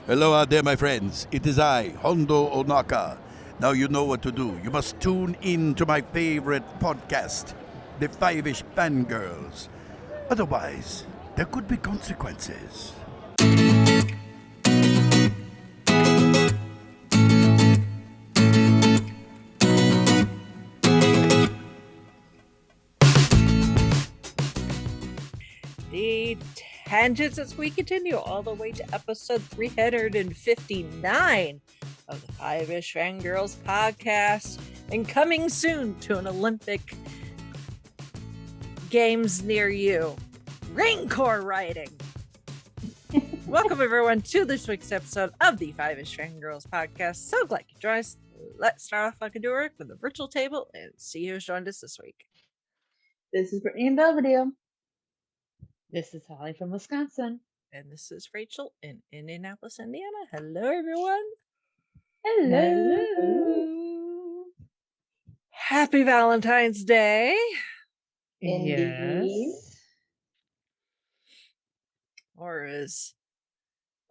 Hello out there, my friends. It is I, Hondo Onaka. Now you know what to do. You must tune in to my favorite podcast, the Five-ish Fangirls. Otherwise, there could be consequences. The tangents as we continue all the way to episode 359 of the Five-ish Fangirls podcast, and coming soon to an Olympic Games near you, Rancor riding. Welcome everyone to this week's episode of the Five-ish Fangirls podcast. So glad you joined us. Let's start off like a doer with a virtual table and see who's joined us this week. This is Brittany in Belvedere. This is Holly from Wisconsin. And this is Rachel in Indianapolis, Indiana. Hello, everyone. Hello. Happy Valentine's Day. Yes. Or as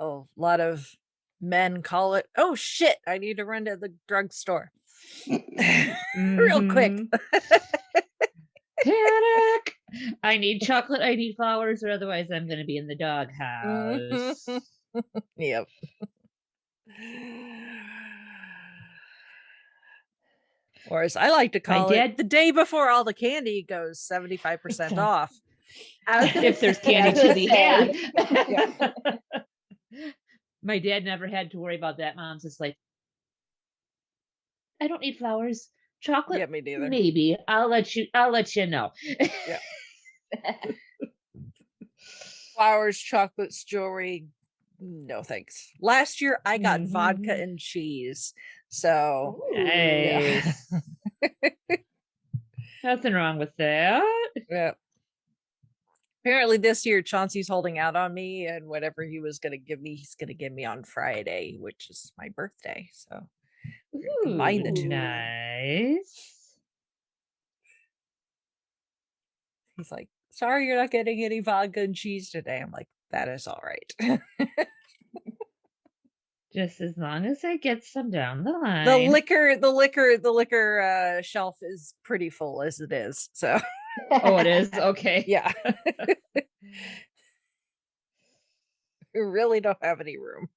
a lot of men call it, oh shit, I need to run to the drugstore. Real quick. Panic! I need chocolate, I need flowers, or otherwise I'm going to be in the doghouse. Yep. Or as I like to call it, the day before all the candy goes 75% off. If there's candy to be had. My dad never had to worry about that. Mom's just like, I don't need flowers. Chocolate, yeah, me neither. Maybe. I'll let you know. Yeah. Flowers, chocolates, jewelry, no thanks. Last year I got vodka and cheese. So nice. Nothing wrong with that. Yeah. Apparently this year Chauncey's holding out on me, and whatever he was gonna give me, he's gonna give me on Friday, which is my birthday. So combine the two. Nice. He's like, sorry you're not getting any vodka and cheese today. I'm like, that is all right. Just as long as I get some down the line. The liquor shelf is pretty full as it is. So oh, it is? Okay. Yeah. We really don't have any room.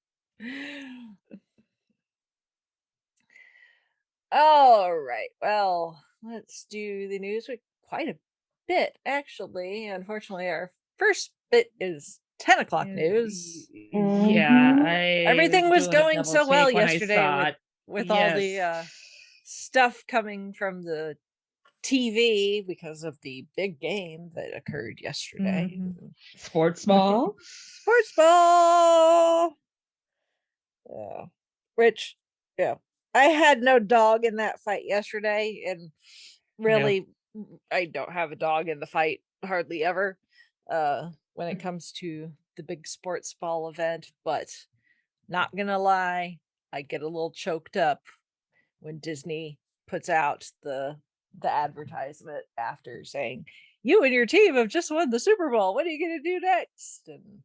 All right. Well, let's do the news with quite a bit, actually. Unfortunately, our first bit is 10 o'clock news. Yeah. Everything was going so well yesterday with all the stuff coming from the TV because of the big game that occurred yesterday. Sports ball. Sports ball. Yeah. Which, yeah. I had no dog in that fight yesterday, and really, I don't have a dog in the fight hardly ever when it comes to the big sports ball event. But not gonna lie, I get a little choked up when Disney puts out the advertisement after saying, "You and your team have just won the Super Bowl. What are you gonna do next?" And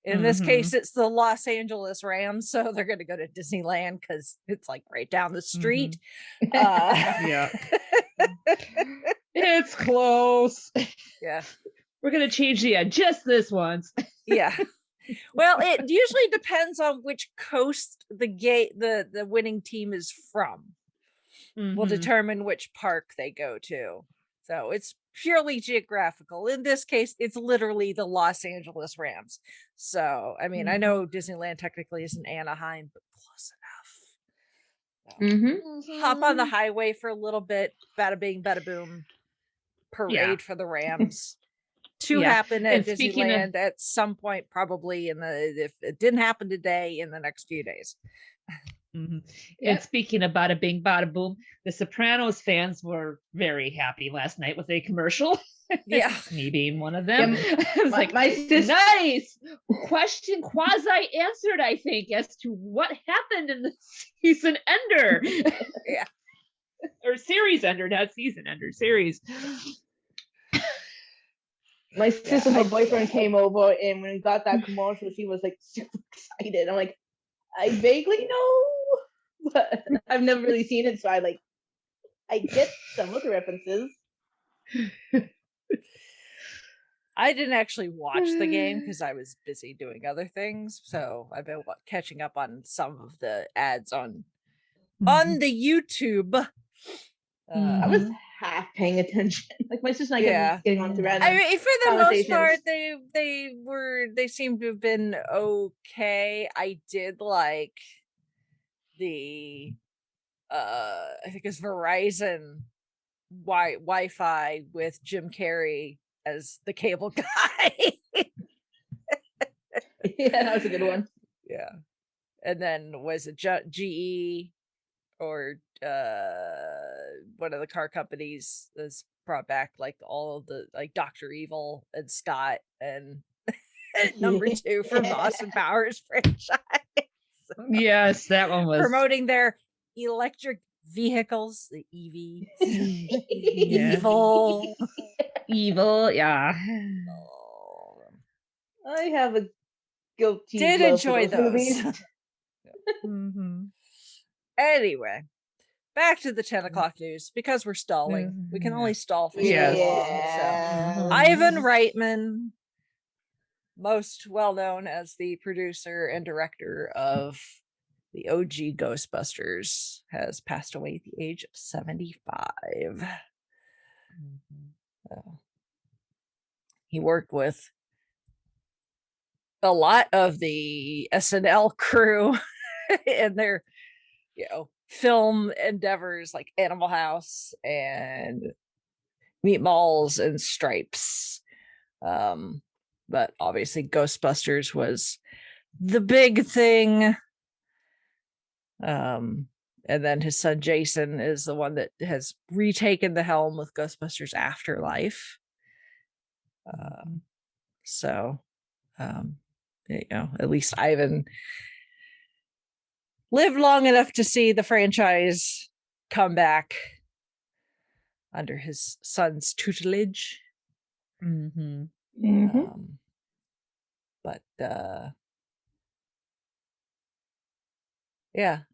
in this case, it's the Los Angeles Rams, so they're going to go to Disneyland because it's like right down the street. Yeah. It's close. Yeah. We're going to change the ad just this once. Yeah. Well, it usually depends on which coast the winning team is from. Will determine which park they go to. So it's purely geographical. In this case, it's literally the Los Angeles Rams. So, I mean, I know Disneyland technically is in Anaheim, but close enough. So, hop on the highway for a little bit. Bada bing, bada boom. Parade for the Rams. To happen at Disneyland at some point, probably if it didn't happen today, in the next few days. And speaking of bada bing, bada boom, the Sopranos fans were very happy last night with a commercial. Yeah. Me being one of them. I was like, my sister. Nice question quasi answered, I think, as to what happened in the season ender. Yeah. Or series ender, not season ender, series. My sister, her boyfriend came over, and when we got that commercial, she was like super excited. I'm like, I vaguely know, but I've never really seen it, so I get some of the references. I didn't actually watch the game because I was busy doing other things. So I've been catching up on some of the ads on the YouTube. I was half paying attention. Like my sister and I kept getting on to random I mean, for the most part, conversations. they seem to have been okay. I did like the I think it's Verizon Wi-Fi with Jim Carrey as the cable guy. Yeah, that was a good one. Yeah. And then was it GE or one of the car companies has brought back like all of the like Dr. Evil and Scott and number 2 from the Austin Powers franchise. Yes, that one was Promoting their electric vehicles, the EV. Yeah. Evil, yeah. Oh. I have a guilty Did love enjoy for those movies. Anyway, back to the 10 o'clock news because we're stalling. We can only stall for so long. So Ivan Reitman, most well known as the producer and director of the OG Ghostbusters, has passed away at the age of 75. He worked with a lot of the SNL crew in their, film endeavors like Animal House and Meatballs and Stripes. But obviously Ghostbusters was the big thing. And then his son Jason is the one that has retaken the helm with Ghostbusters Afterlife. So at least Ivan lived long enough to see the franchise come back under his son's tutelage. But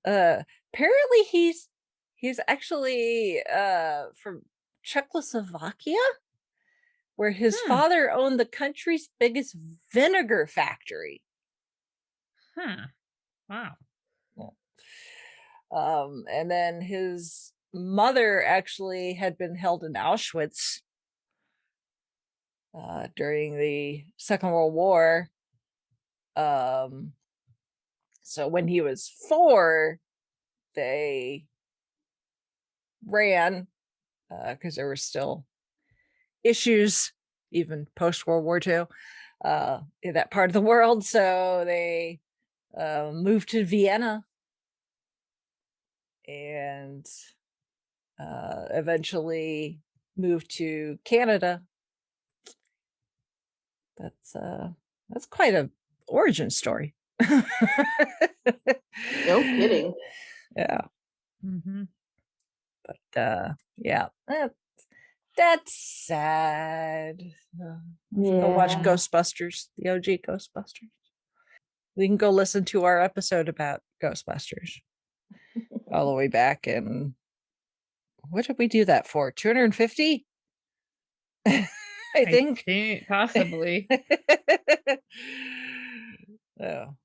apparently he's actually from Czechoslovakia, where his father owned the country's biggest vinegar factory. Wow. And then his mother actually had been held in Auschwitz during the Second World War. So when he was 4, they ran because there were still issues even post World War II in that part of the world. So they moved to Vienna and eventually moved to Canada. That's quite a origin story. No kidding. Yeah. But that's sad. Go watch Ghostbusters, the OG Ghostbusters. We can go listen to our episode about Ghostbusters all the way back. And what did we do that for? 250? I think possibly. Oh.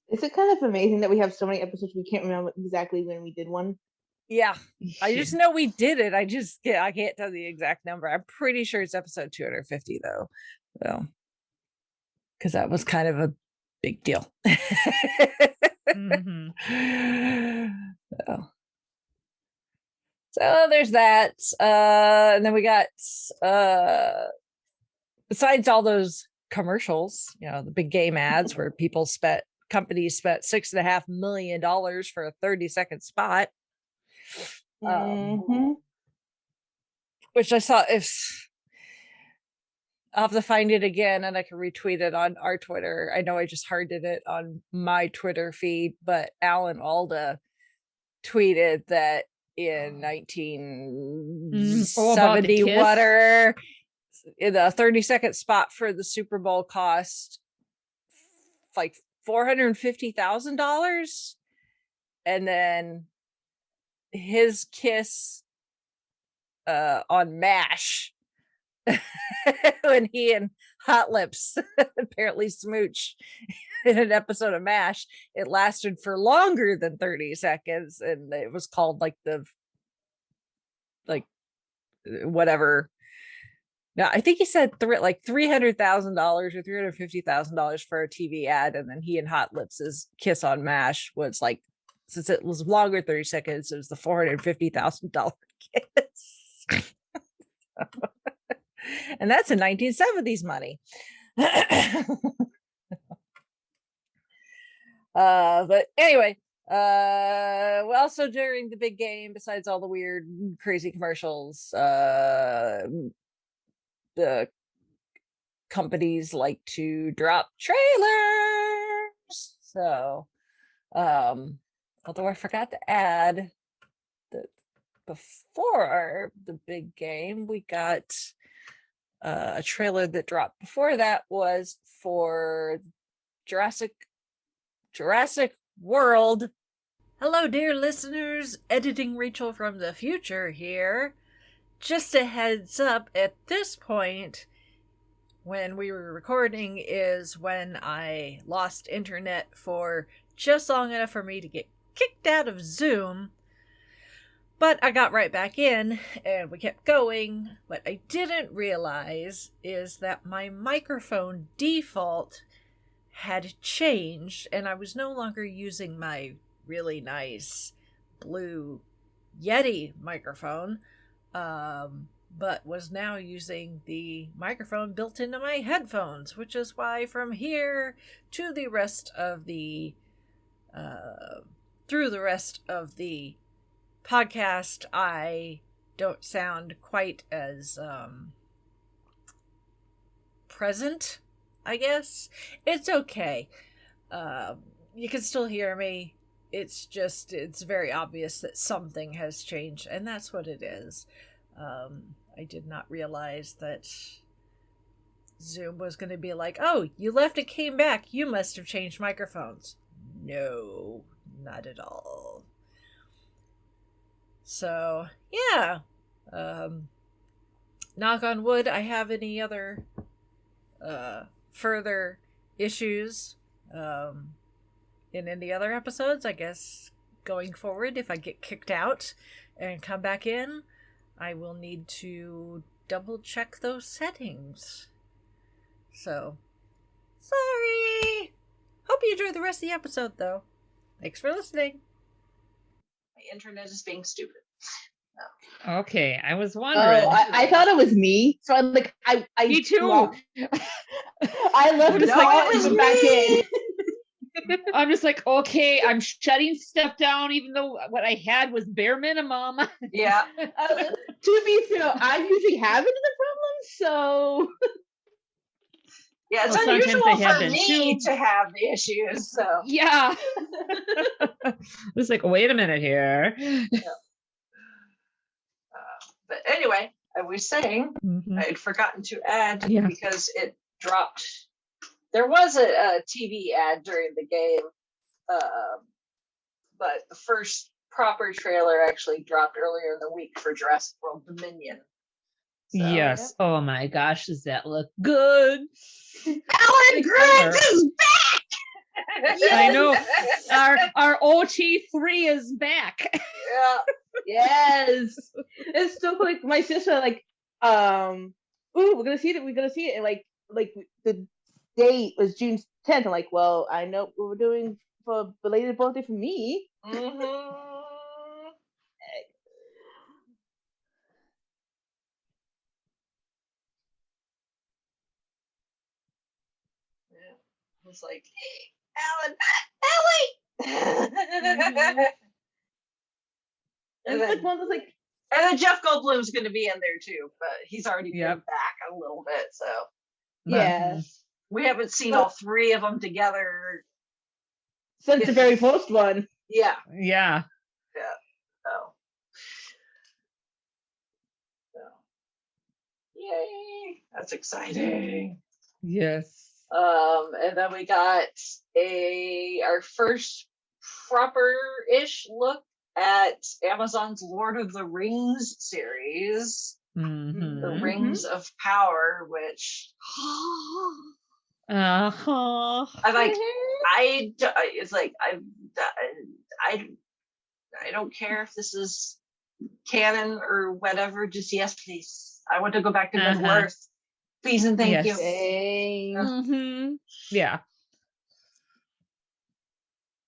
Is it kind of amazing that we have so many episodes we can't remember exactly when we did one? Yeah, I just know we did it. I can't tell the exact number. I'm pretty sure it's episode 250 though. So, because that was kind of a big deal. So there's that. And then we got besides all those commercials, the big game ads where companies spent $6.5 million for a 30-second spot. Which I saw I'll have to find it again and I can retweet it on our Twitter. I know I just hearted it on my Twitter feed, but Alan Alda tweeted that in 1970 whatever, in a 30-second spot for the Super Bowl cost like $450,000, and then his kiss on MASH when he and Hot Lips apparently smooch in an episode of MASH. It lasted for longer than 30 seconds, and it was called like whatever. No, I think he said like $300,000 or $350,000 for a TV ad, and then he and Hot Lips' kiss on MASH was like, since it was longer 30 seconds, it was the $450,000 kiss. And that's in 1970s money. But anyway, also during the big game, besides all the weird, crazy commercials, the companies like to drop trailers. So, although I forgot to add that before the big game, we got a trailer that dropped before that was for Jurassic World. Hello, dear listeners. Editing Rachel from the future here. Just a heads up, at this point, when we were recording, is when I lost internet for just long enough for me to get kicked out of Zoom. But I got right back in, and we kept going. What I didn't realize is that my microphone default had changed, and I was no longer using my really nice blue Yeti microphone, but was now using the microphone built into my headphones, which is why from here to the rest of the through the rest of the podcast, I don't sound quite as present, I guess. It's okay. You can still hear me. It's just, it's very obvious that something has changed, and that's what it is. I did not realize that Zoom was going to be like, oh, you left and came back. You must have changed microphones. No, not at all. So, yeah. Knock on wood, I have any other further issues in any other episodes. I guess going forward, if I get kicked out and come back in, I will need to double check those settings. So, sorry. Hope you enjoy the rest of the episode, though. Thanks for listening. My internet is being stupid. Okay, I was wondering. Oh, I thought it was me. So I'm like, I Me too. I left No, out it was and back in. I'm just like, okay, I'm shutting stuff down, even though what I had was bare minimum. Yeah. To be fair, I'm usually having the problem, so Yeah, it's Well, sometimes unusual they have for been me too. to have the issues. So Yeah. It's like, wait a minute here. but anyway, I was saying Mhm. I had forgotten to add Yeah. because it dropped. There was a TV ad during the game, but the first proper trailer actually dropped earlier in the week for Jurassic World Dominion. So, Yes. Oh my gosh, does that look good? Alan Grant is back. I know. Our OT3 is back. Yeah. yes. It's still like my sister like, ooh, we're gonna see it, and like the date was June 10th. I'm like, well, I know what we're doing for belated birthday for me. Mm-hmm. Yeah. I was like, Alan, Ellie. And it's like one of those like, And then Jeff Goldblum's going to be in there too, but he's already been Yep. back a little bit, so yeah, we haven't seen all three of them together. since the very first one. Yeah. Yeah. So. Yay! That's exciting. Yes. And then we got our first proper-ish look at Amazon's Lord of the Rings series, The Rings of Power, which I'm like, I don't care if this is canon or whatever. Just yes, please. I want to go back to Middle Earth, please and thank you. Yeah.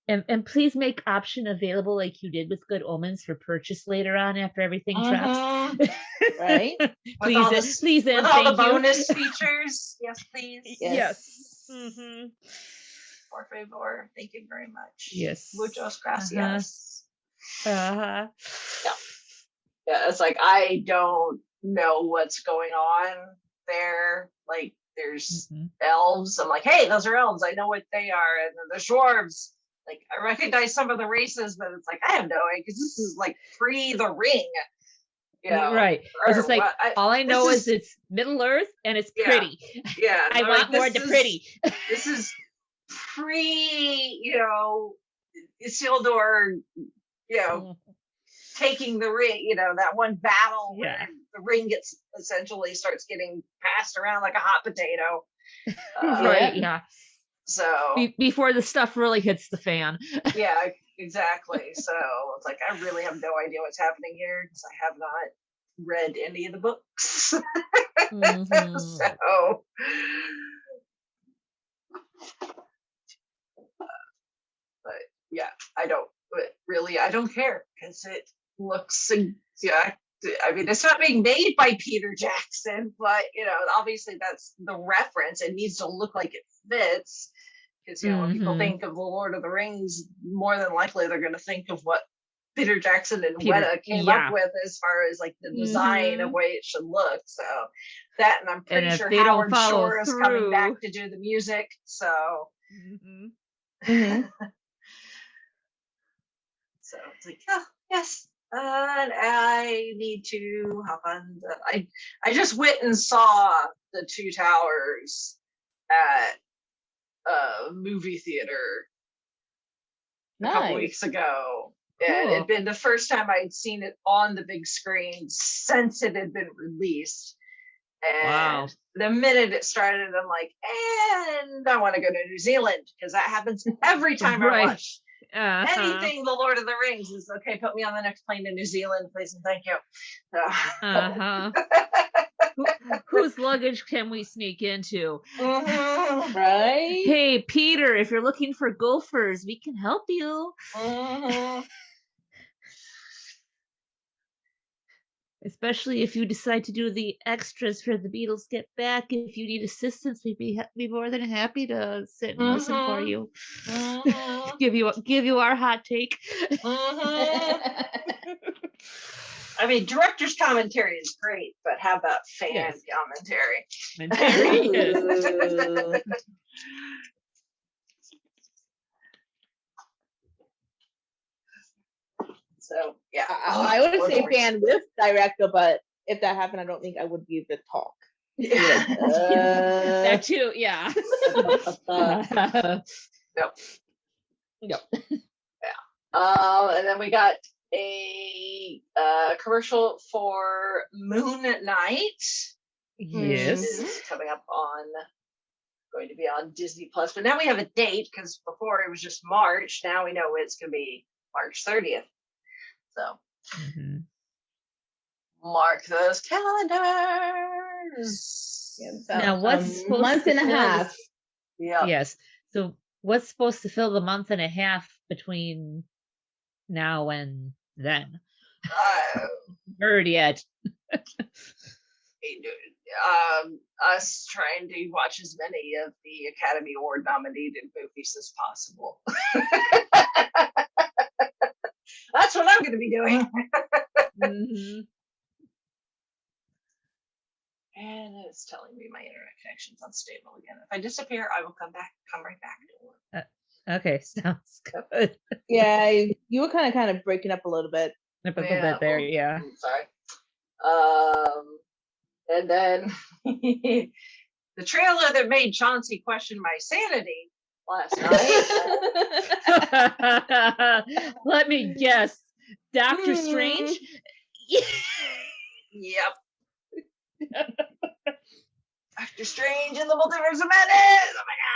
And please make option available like you did with Good Omens for purchase later on after everything drops. Right? Please and with all the thank you. bonus features. Yes, please. Yes. Por favor. Thank you very much. Yes. Muchas gracias. Uh-huh. Yeah, it's like I don't know what's going on there. Like there's elves. I'm like, hey, those are elves. I know what they are. And then there's dwarves. Like I recognize some of the races, but it's like I have no idea because this is like pre the ring. You know, right. It's just like all I know is it's Middle Earth and it's pretty. Yeah. I want more to pretty. This is pre, Isildur, taking the ring, that one battle where the ring essentially starts getting passed around like a hot potato. Right, yeah. So before the stuff really hits the fan. Yeah, exactly. So it's like I really have no idea what's happening here because I have not read any of the books. So but yeah, I don't care because it looks I mean, it's not being made by Peter Jackson, but obviously that's the reference. It needs to look like it fits. Because when people think of the Lord of the Rings, more than likely they're going to think of what Peter Jackson and Weta came up with as far as like the design of way it should look. So that, and I'm pretty sure Howard Shore is coming back to do the music. So. So it's like, oh yes. And I need to hop on. I just went and saw the Two Towers at movie theater a couple weeks ago. And it had been the first time I'd seen it on the big screen since it had been released. And the minute it started, I'm like, and I want to go to New Zealand because that happens every time I watch anything the Lord of the Rings is okay, put me on the next plane to New Zealand, please and thank you. Whose luggage can we sneak into? Right? Hey, Peter, if you're looking for gophers, we can help you. Especially if you decide to do the extras for the Beatles Get Back. If you need assistance, we'd be more than happy to sit and listen for you. give you our hot take. I mean, director's commentary is great, but how about fan commentary? So yeah, I would say fan with director, but if that happened, I don't think I would be able to talk. That too, yeah. Yep. And then we got a commercial for Moon Knight. Yes. Is coming up going to be on Disney Plus, but now we have a date because before it was just March. Now we know it's going to be March 30th. So mark those calendars. Now what's supposed month and a half? Yeah. Yes. So what's supposed to fill the month and a half between now and then? Heard yet? Us trying to watch as many of the Academy Award nominated movies as possible. That's what I'm going to be doing. And it's telling me my internet connection's unstable again. If I disappear, I will come right back to work. Okay, sounds good. Yeah, you were kind of breaking up a little bit. A little bit there, yeah. Sorry. And then the trailer that made Chauncey question my sanity last night. Let me guess. Doctor Strange? Yep. Doctor Strange in the Multiverse of Madness. Oh my god.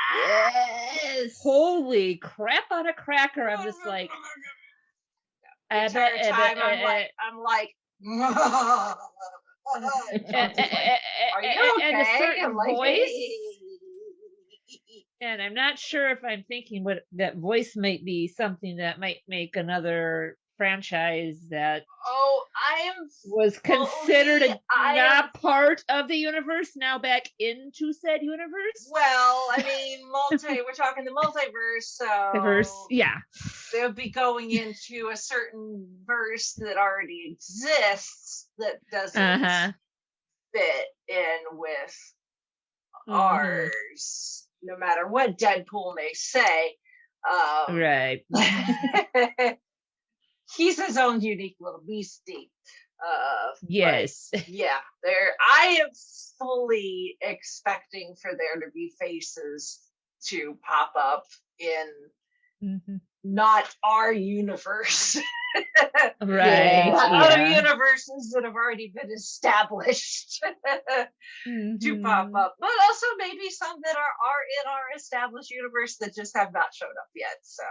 Yes. Holy crap on a cracker. I'm just like, the entire time I'm like, are you okay? and a certain I'm like, voice. And I'm not sure if I'm thinking what that voice might be something that might make another franchise that was considered not part of the universe now back into said universe. Well, I mean, we're talking the multiverse, so yeah. They'll be going into a certain verse that already exists that doesn't fit in with ours, no matter what Deadpool may say. Right. He's his own unique little beastie. Yes. Yeah, I am fully expecting for there to be faces to pop up in not our universe. Right. Other universes that have already been established to pop up, but also maybe some that are in our established universe that just have not showed up yet. So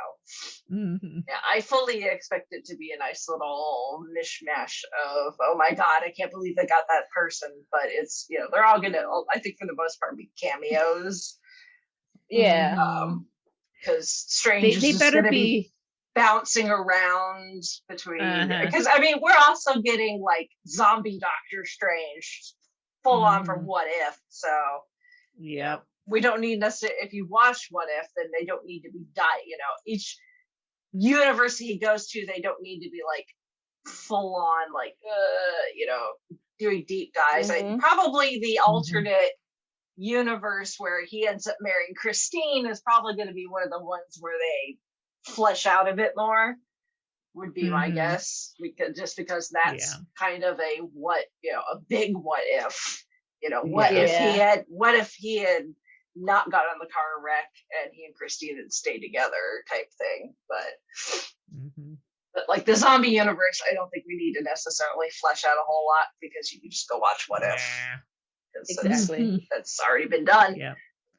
yeah, I fully expect it to be a nice little mishmash of, oh my god, I can't believe they got that person. But it's, they're all gonna, I think for the most part, be cameos. Yeah. Because Strange they is better gonna be bouncing around between, because I mean, we're also getting like zombie Doctor Strange full on from What If, so yeah, we don't need necessarily, if you watch What If, then they don't need to be each universe he goes to, they don't need to be like full on like doing deep dives. Probably the alternate universe where he ends up marrying Christine is probably going to be one of the ones where they flesh out a bit more, would be my guess, because that's kind of a big what if, what if he had not got on the car wreck and he and Christine had stayed together type thing. But like the zombie universe, I don't think we need to necessarily flesh out a whole lot, because you can just go watch What If. Exactly. That's already been done. Yeah.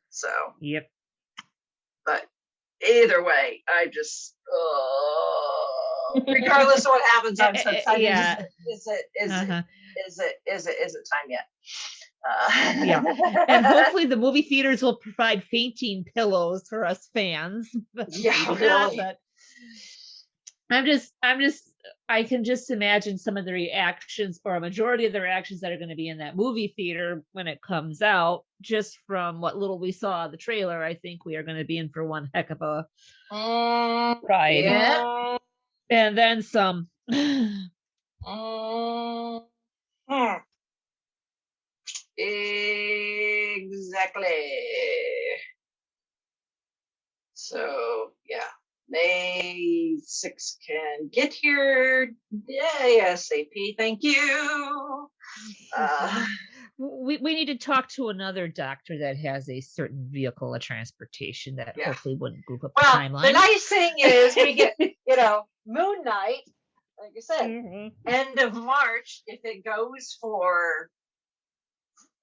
So. Yep. But either way, I just regardless of what happens, I'm so excited. Yeah. Is it time yet? Yeah. And hopefully the movie theaters will provide fainting pillows for us fans. Yeah, really. But I can just imagine some of the reactions, or a majority of the reactions that are going to be in that movie theater when it comes out, just from what little we saw of the trailer. I think we are going to be in for one heck of a ride. Yeah. And then some. Exactly. So yeah, May 6th can get here ASAP. Thank you. We need to talk to another doctor that has a certain vehicle of transportation that hopefully wouldn't goof up the timeline. The nice thing is we get, Moon Knight, like I said, end of March. If it goes for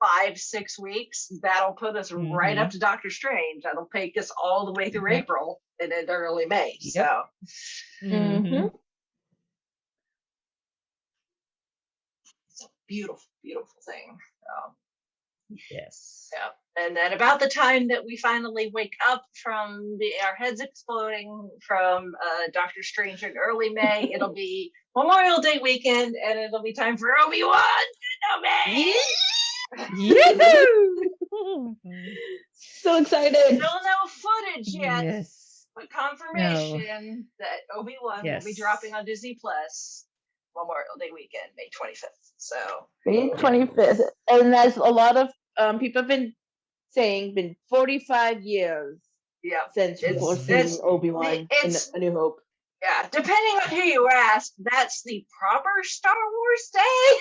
5-6 weeks, that'll put us right up to Doctor Strange. That'll take us all the way through April and into early May. Yep. So. It's a beautiful, beautiful thing. Yes. Yeah. And then about the time that we finally wake up from our heads exploding from Doctor Strange in early May, it'll be Memorial Day weekend, and it'll be time for Obi-Wan Kenobi. So excited. Still no footage yet, but confirmation that Obi-Wan will be dropping on Disney Plus Memorial Day weekend, May 25th. So May 25th, and as a lot of people have been saying, been 45 years since we've seen Obi-Wan in A New Hope. Yeah, depending on who you ask, that's the proper Star Wars Day.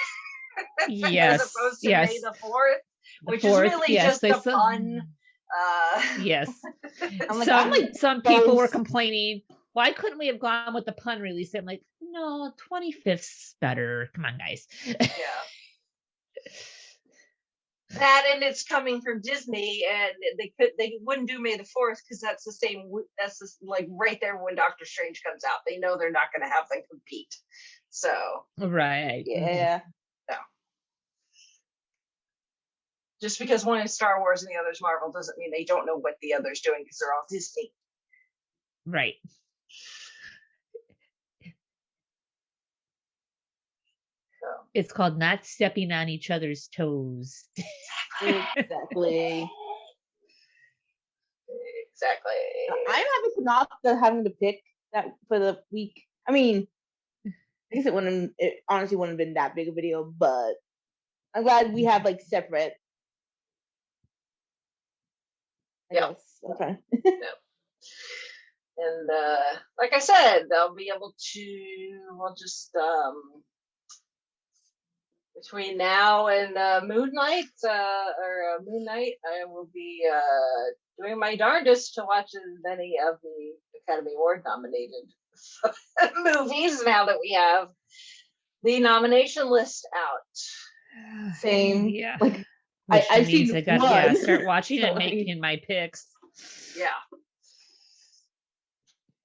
Yes. As opposed to May the 4th, which is fourth, really yes, just they a said- pun. Yes. I'm Some people were both. complaining, why couldn't we have gone with the pun release? I'm like, no, 25th's better. Come on, guys. Yeah. That, and it's coming from Disney, and they wouldn't do May the 4th because that's the same. That's just like right there when Doctor Strange comes out. They know they're not going to have them compete. So Right. Yeah. just because one is Star Wars and the other's Marvel doesn't mean they don't know what the other's doing because they're all Disney. Right. So It's called not stepping on each other's toes. Exactly. Exactly. I'm happy to not having to pick that for the week. I mean, I guess it honestly wouldn't have been that big a video, but I'm glad we have like separate. I Yeah. guess. Okay. And like I said, they'll be able to. We'll just between now and Moon Night, Moon Night, I will be doing my darndest to watch as many of the Academy Award nominated movies now that we have the nomination list out. Same. Yeah. Like Which I've means seen I got one. start watching So, and making my picks. Yeah.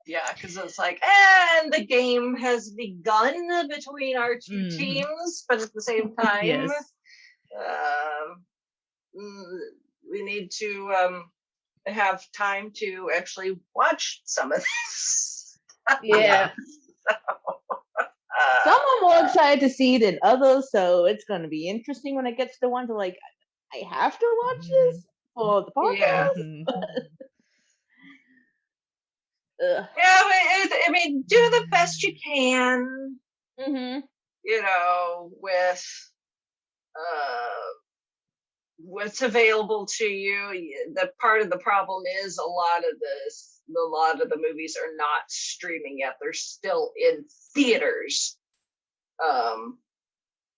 Yeah, because it's like, and the game has begun between our two teams, but at the same time, Yes. We need to have time to actually watch some of this. Yeah. Some I'm more excited to see than others, so it's going to be interesting when it gets to the ones like I have to watch this for the podcast. Yeah. Mhm. Ugh. Yeah, I mean, do the best you can, Mm-hmm. you know, with what's available to you. The part of the problem is a lot of the movies are not streaming yet. They're still in theaters.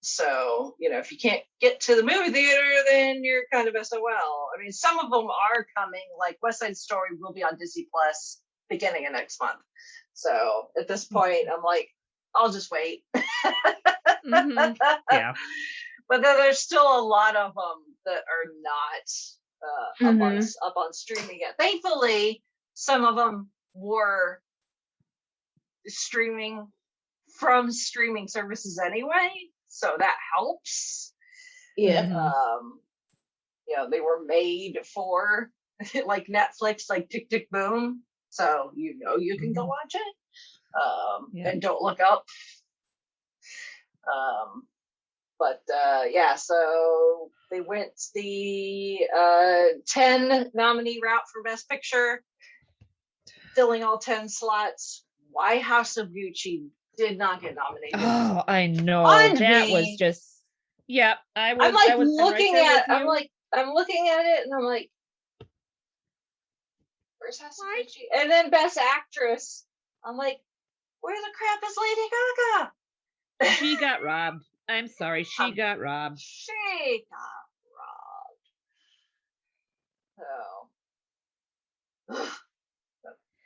So, you know, if you can't get to the movie theater, then you're kind of SOL. I mean, some of them are coming, like West Side Story will be on Disney Plus beginning of next month. So at this point, I'm like, I'll just wait. Mhm. Yeah. But then there's still a lot of them that are not up on streaming yet. Thankfully, some of them were streaming from streaming services anyway, so that helps. Yeah. Mhm. You know, they were made for like Netflix, like Tick Tick Boom, so you know you can go watch it. Yeah. And don't look up. But yeah, so they went the 10 nominee route for Best Picture, filling all 10 slots. Why House of Gucci did not get nominated. Oh, I know. On That me. was just yeah. I'm like looking at I'm like, I'm looking at it and I'm like, where's House of Gucci? And then Best Actress, I'm like, where the crap is Lady Gaga? she got robbed. I'm sorry, she got robbed. She got robbed. So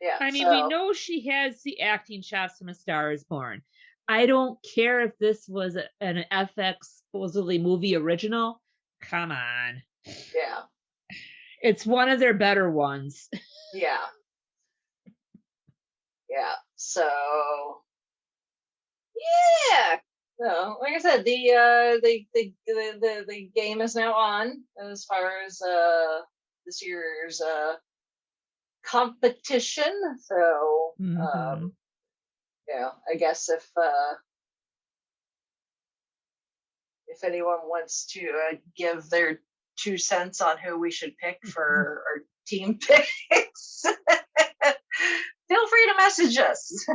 yeah. I mean, we know she has the acting chops from A Star Is Born. I don't care if this was an FX supposedly movie original. Come on. Yeah. It's one of their better ones. Yeah. Yeah. So yeah. So like I said, the game is now on as far as this year's competition. So yeah, I guess if anyone wants to give their 2 cents on who we should pick for our team picks, feel free to message us.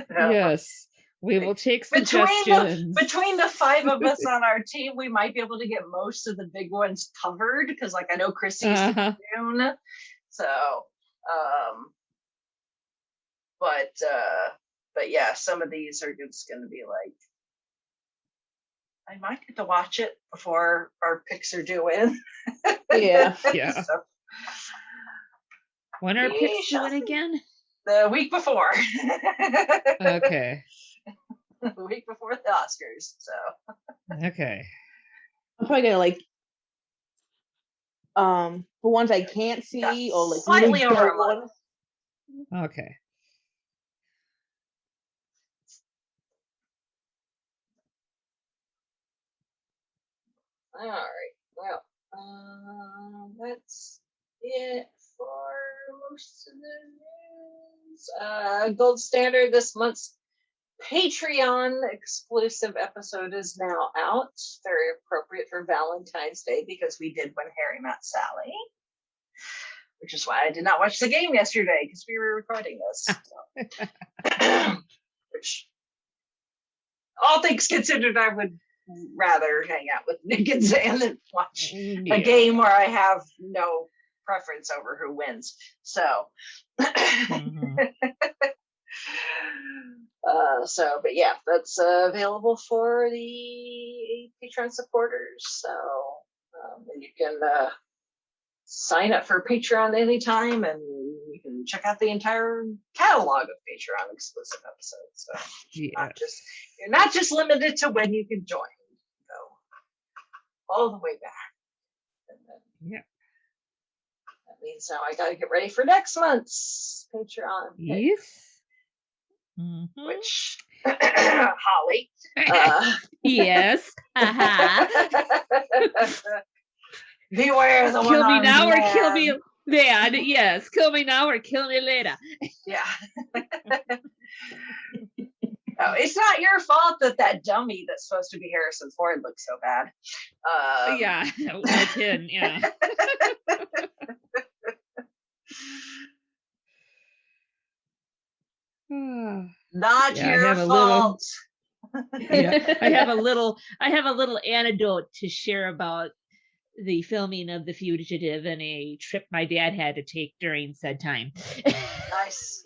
Yes. We will take suggestions. Between the 5 of us on our team, we might be able to get most of the big ones covered because, like, I know Chrissy's in June. So, but yeah, some of these are just going to be like I might get to watch it before our picks are due in. Yeah. Yeah. So, When are we picks shall doing see. again? The week before. Okay. The week before the Oscars. So Okay. I'm probably gonna like for ones I can't see or like slightly really over a don't month. want- Okay. All right. Well, that's it for most of the news. Gold standard this month's Patreon exclusive episode is now out. Very appropriate for Valentine's Day because we did When Harry Met Sally, which is why I did not watch the game yesterday because we were recording this. So. Which, all things considered, I would rather hang out with Nick and Zan than watch a game where I have no preference over who wins. So, but yeah, that's available for the Patreon supporters. So, and you can sign up for Patreon anytime, and you can check out the entire catalog of Patreon exclusive episodes. So, you're not just limited to when you can join. Go all the way back. And then, that means now I got to get ready for next month's Patreon. Yes. Which Holly. Yes. Beware the one. Kill me now or man. kill me then. Yes. Kill me now or kill me later. Yeah. No, it's not your fault that dummy that's supposed to be Harrison Ford looks so bad. Yeah, I can. Yeah. Not your fault. I have a little anecdote to share about the filming of The Fugitive and a trip my dad had to take during said time. Nice.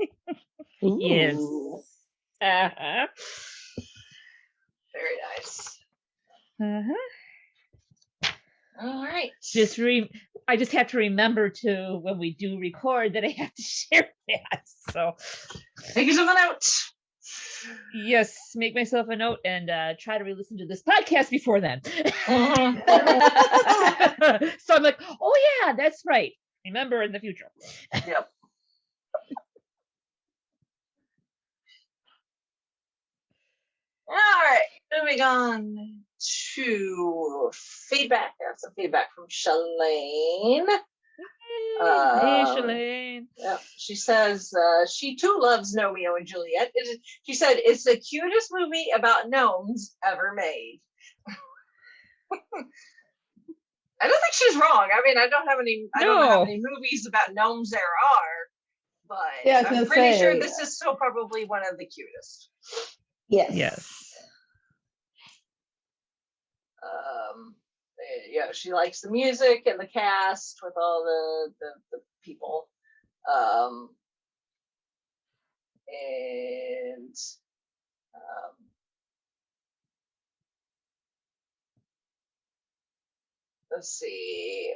Yes. Very nice. All right. I just have to remember to, when we do record, that I have to share that. So make yourself a note. Yes, make myself a note and try to re-listen to this podcast before then. So I'm like, oh yeah, that's right. Remember in the future. Yep. All right, moving on to feedback. I have some feedback from Shalane. Hey, Shalane. Yeah, she says she too loves Romeo and Juliet. She said it's the cutest movie about gnomes ever made. I don't think she's wrong. I mean, I don't know how many movies about gnomes there are, but yeah, I'm pretty sure this is still probably one of the cutest. Yes. Yeah, she likes the music and the cast with all the people. Let's see.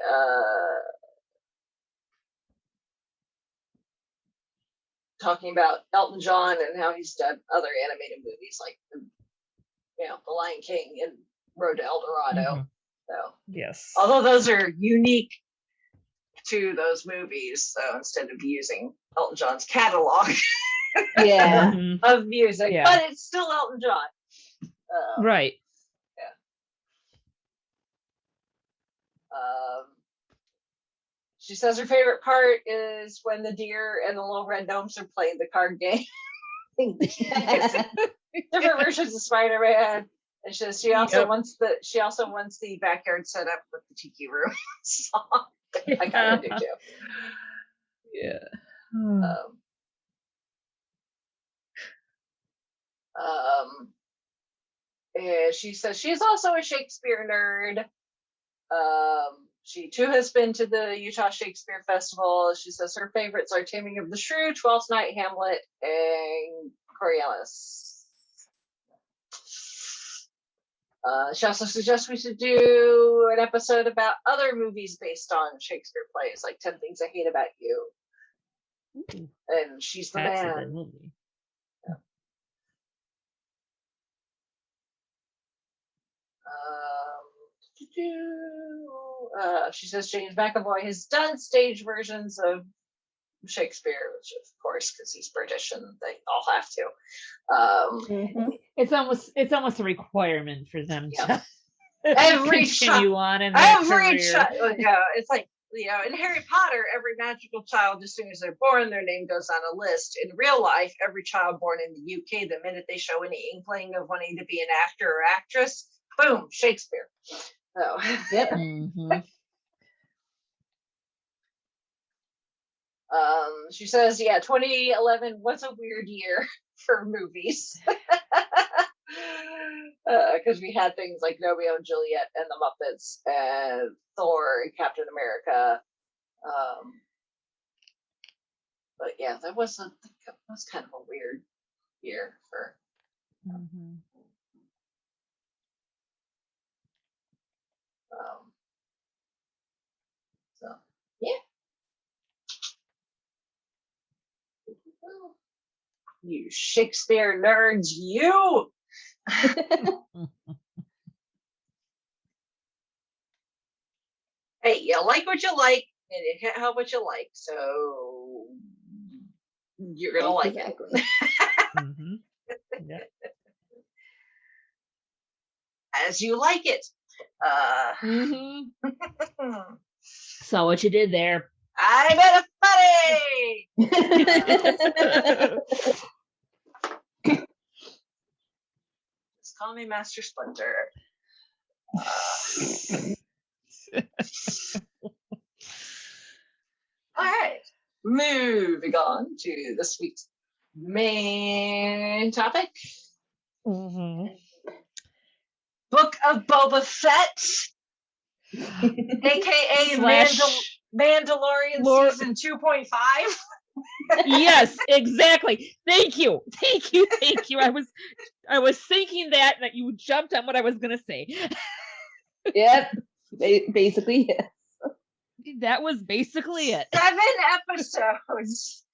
Talking about Elton John and how he's done other animated movies like The Lion King and Road to El Dorado. So yes, although those are unique to those movies, so instead of using Elton John's catalog of music, but it's still Elton John. Right. She says her favorite part is when the deer and the little red gnomes are playing the card game. Different versions of Spider-Man. And she also wants the backyard set up with the Tiki Room song. I kind of do too. Yeah. And she says she's also a Shakespeare nerd. She too has been to the Utah Shakespeare Festival. She says her favorites are Taming of the Shrew, Twelfth Night, Hamlet, and Coriolanus. She also suggests we should do an episode about other movies based on Shakespeare plays, like 10 Things I Hate About You. Ooh, And she's the that's a man. good movie. She says James McAvoy has done stage versions of Shakespeare, which of course, because he's British and they all have to. It's almost a requirement for them to Every continue on in their career. child, it's like, in Harry Potter, every magical child, as soon as they're born, their name goes on a list. In real life, every child born in the UK, the minute they show any inkling of wanting to be an actor or actress, boom, Shakespeare. So, Yep. She says, 2011 was a weird year for movies. Because we had things like Romeo and Juliet and the Muppets and Thor and Captain America. But yeah, that was kind of a weird year for. So yeah. You Shakespeare nerds, you. Hey, you like what you like, and you can't help what you like, so you're gonna like it. Yeah. As you like it. Saw what you did there. I'm at a funny. Just call me Master Splinter. All right, moving on to this week's main topic. Book of Boba Fett, aka Mandalorian season 2.5. Yes, exactly. Thank you. I was thinking that you jumped on what I was gonna say. Yep. Basically, yes. That was basically it. 7 episodes.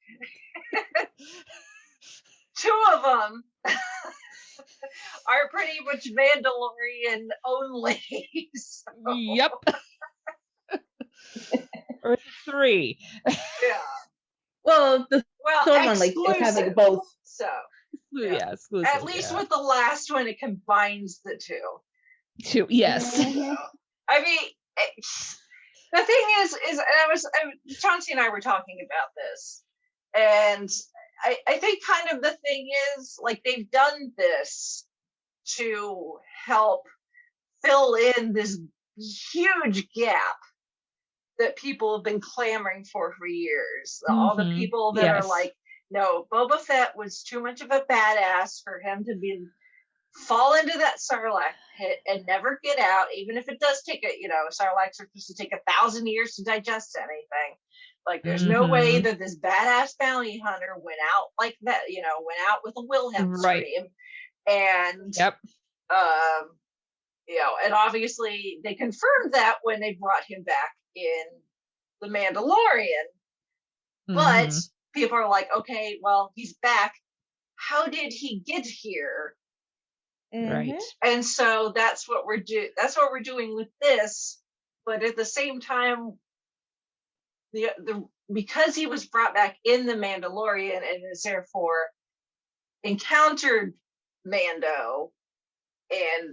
2 of them are pretty much Mandalorian only. So. Yep. Or 3. Yeah. Well, the third one, like, it had like both. So Yeah, exclusive. at least with the last one, it combines the 2. 2, yes. I mean, the thing is Chauncey and I were talking about this, and I think kind of the thing is, like, they've done this to help fill in this huge gap that people have been clamoring for years. All the people that are like, no, Boba Fett was too much of a badass for him to fall into that Sarlacc pit and never get out, even if it does take Sarlaccs are supposed to take 1,000 years to digest anything. Like, there's no way that this badass bounty hunter went out like that, went out with a Wilhelm scream. And and obviously they confirmed that when they brought him back in The Mandalorian. But people are like, okay, well, he's back. How did he get here? Right. And so that's what we're doing with this. But at the same time, because he was brought back in The Mandalorian and is therefore encountered Mando and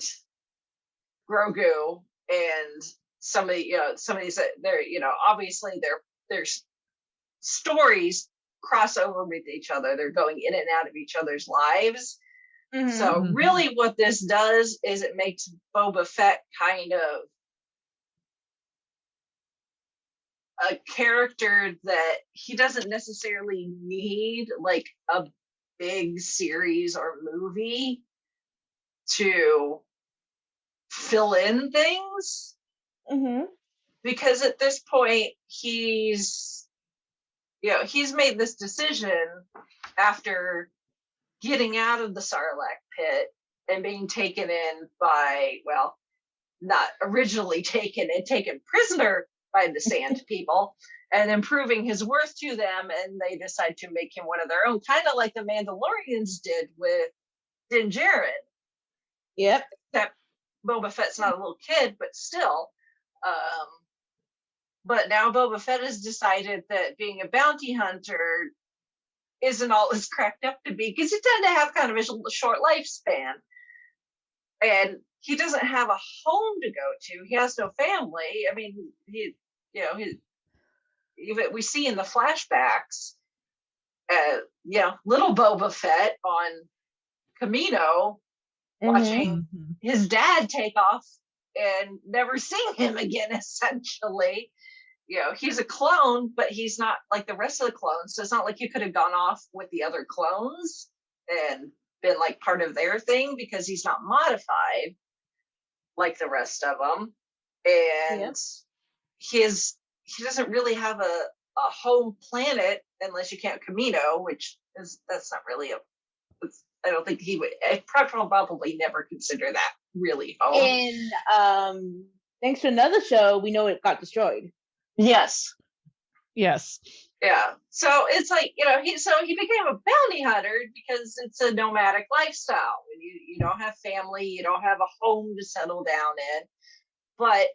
Grogu and some of these they're obviously their stories cross over with each other. They're going in and out of each other's lives. So really what this does is it makes Boba Fett kind of a character that he doesn't necessarily need like a big series or movie to fill in things. Because at this point he's made this decision after getting out of the Sarlacc pit and being taken in by, well, not originally taken prisoner by the Sand People, and then proving his worth to them, and they decide to make him one of their own, kind of like the Mandalorians did with Din Djarin. Yep. Except Boba Fett's not a little kid, but still. But now Boba Fett has decided that being a bounty hunter isn't all it's cracked up to be, because he tend to have kind of a short lifespan. And he doesn't have a home to go to. He has no family. I mean, even we see in the flashbacks, little Boba Fett on Camino watching his dad take off and never seeing him again, essentially. He's a clone, but he's not like the rest of the clones. So it's not like you could have gone off with the other clones and been like part of their thing, because he's not modified like the rest of them. And he doesn't really have a home planet unless you count Camino, that's not really I don't think he would probably never consider that really home. And thanks to another show, we know it got destroyed. Yes. Yes. Yeah. So it's like, he became a bounty hunter because it's a nomadic lifestyle. You don't have family, you don't have a home to settle down in. But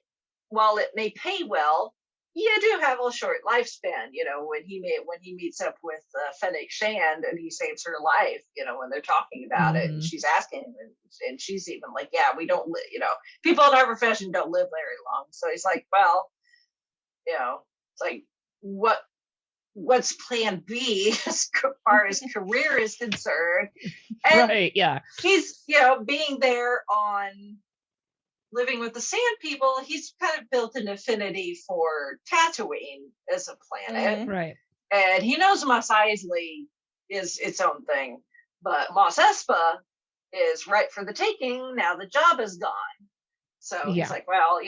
while it may pay well, you do have a short lifespan. When he meets up with Fennec Shand and he saves her life, when they're talking about it, and she's asking him, and she's even like, yeah, we don't live, people in our profession don't live very long. So he's like, well, it's like, what's plan B as far as career is concerned? And right, yeah. He's, being there on living with the Sand People, he's kind of built an affinity for Tatooine as a planet. Right. And he knows Mos Eisley is its own thing, but Mos Espa is right for the taking now the job is gone. So he's like, well,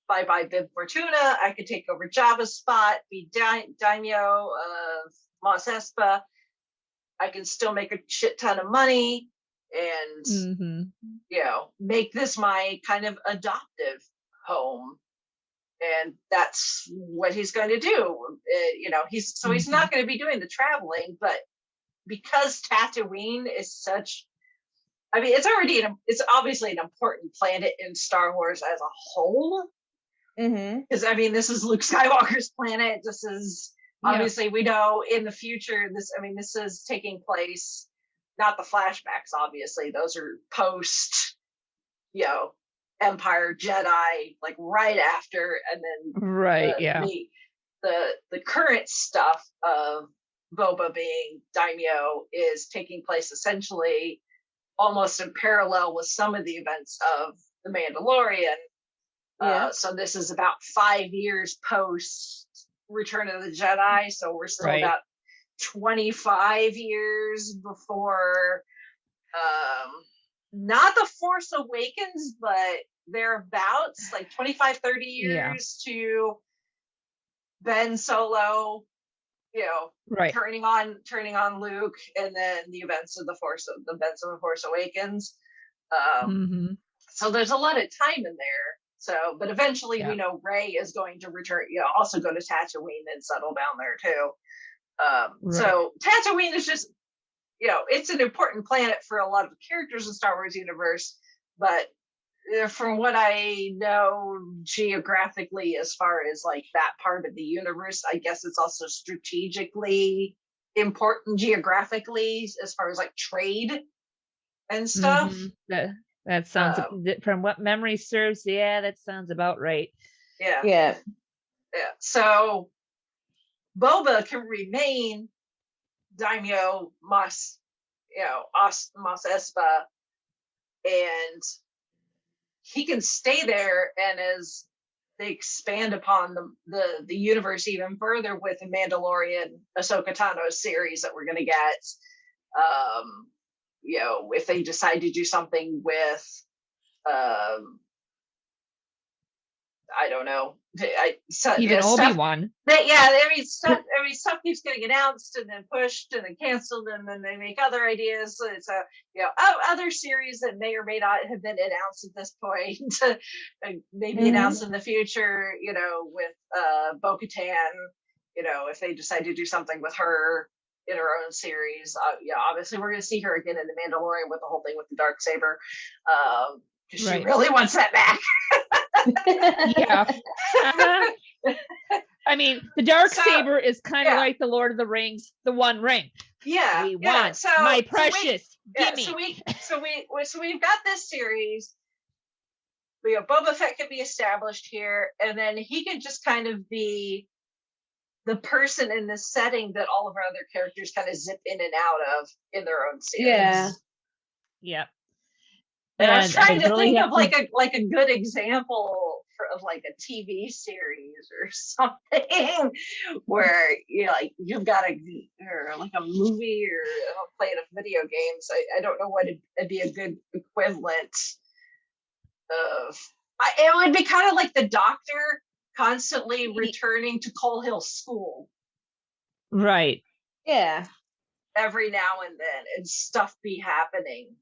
bye-bye Bib Fortuna. I could take over Jabba's spot, be daimyo of Mos Espa. I can still make a shit ton of money and, make this my kind of adoptive home. And that's what he's going to do. He's not going to be doing the traveling, but because Tatooine is such, it's obviously an important planet in Star Wars as a whole. Because this is Luke Skywalker's planet. This is obviously we know in the future. This is taking place, not the flashbacks. Obviously, those are post, Empire Jedi, like right after, and then the current stuff of Boba being daimyo is taking place essentially almost in parallel with some of the events of the Mandalorian. So this is about 5 years post Return of the Jedi. So we're still about 25 years before, not the Force Awakens, but thereabouts, like 25, 30 years to Ben Solo, turning on Luke, and then the events of the Force Awakens. So there's a lot of time in there. So, but eventually we know Rey is going to return, also go to Tatooine and settle down there too. So Tatooine is just, it's an important planet for a lot of characters in Star Wars universe, but from what I know geographically, as far as like that part of the universe, I guess it's also strategically important geographically as far as like trade and stuff. That sounds, from what memory serves, that sounds about right. Yeah. So Boba can remain daimyo Mos Espa, and he can stay there. And as they expand upon the universe even further with the Mandalorian Ahsoka Tano series that we're going to get, if they decide to do something with, I don't know, Even Obi-Wan. Every stuff keeps getting announced and then pushed and then canceled, and then they make other ideas. So it's other series that may or may not have been announced at this point, maybe announced in the future. With Bo-Katan, if they decide to do something with her in her own series. Obviously we're going to see her again in The Mandalorian with the whole thing with the Darksaber, because she really wants that back. Yeah. I mean, the Darksaber is kind of like the Lord of the Rings, the One Ring. Yeah, we want my precious. Gimme. So we've got this series. Boba Fett can be established here, and then he can just kind of be the person in this setting that all of our other characters kind of zip in and out of in their own series. Yeah. And I was trying to think of like a good example of like a TV series or something where you've got or like a movie, or I don't play enough video games. I don't know what it'd be a good equivalent of. It would be kind of like the Doctor constantly returning to Coal Hill School. Right. Yeah. Every now and then, and stuff be happening,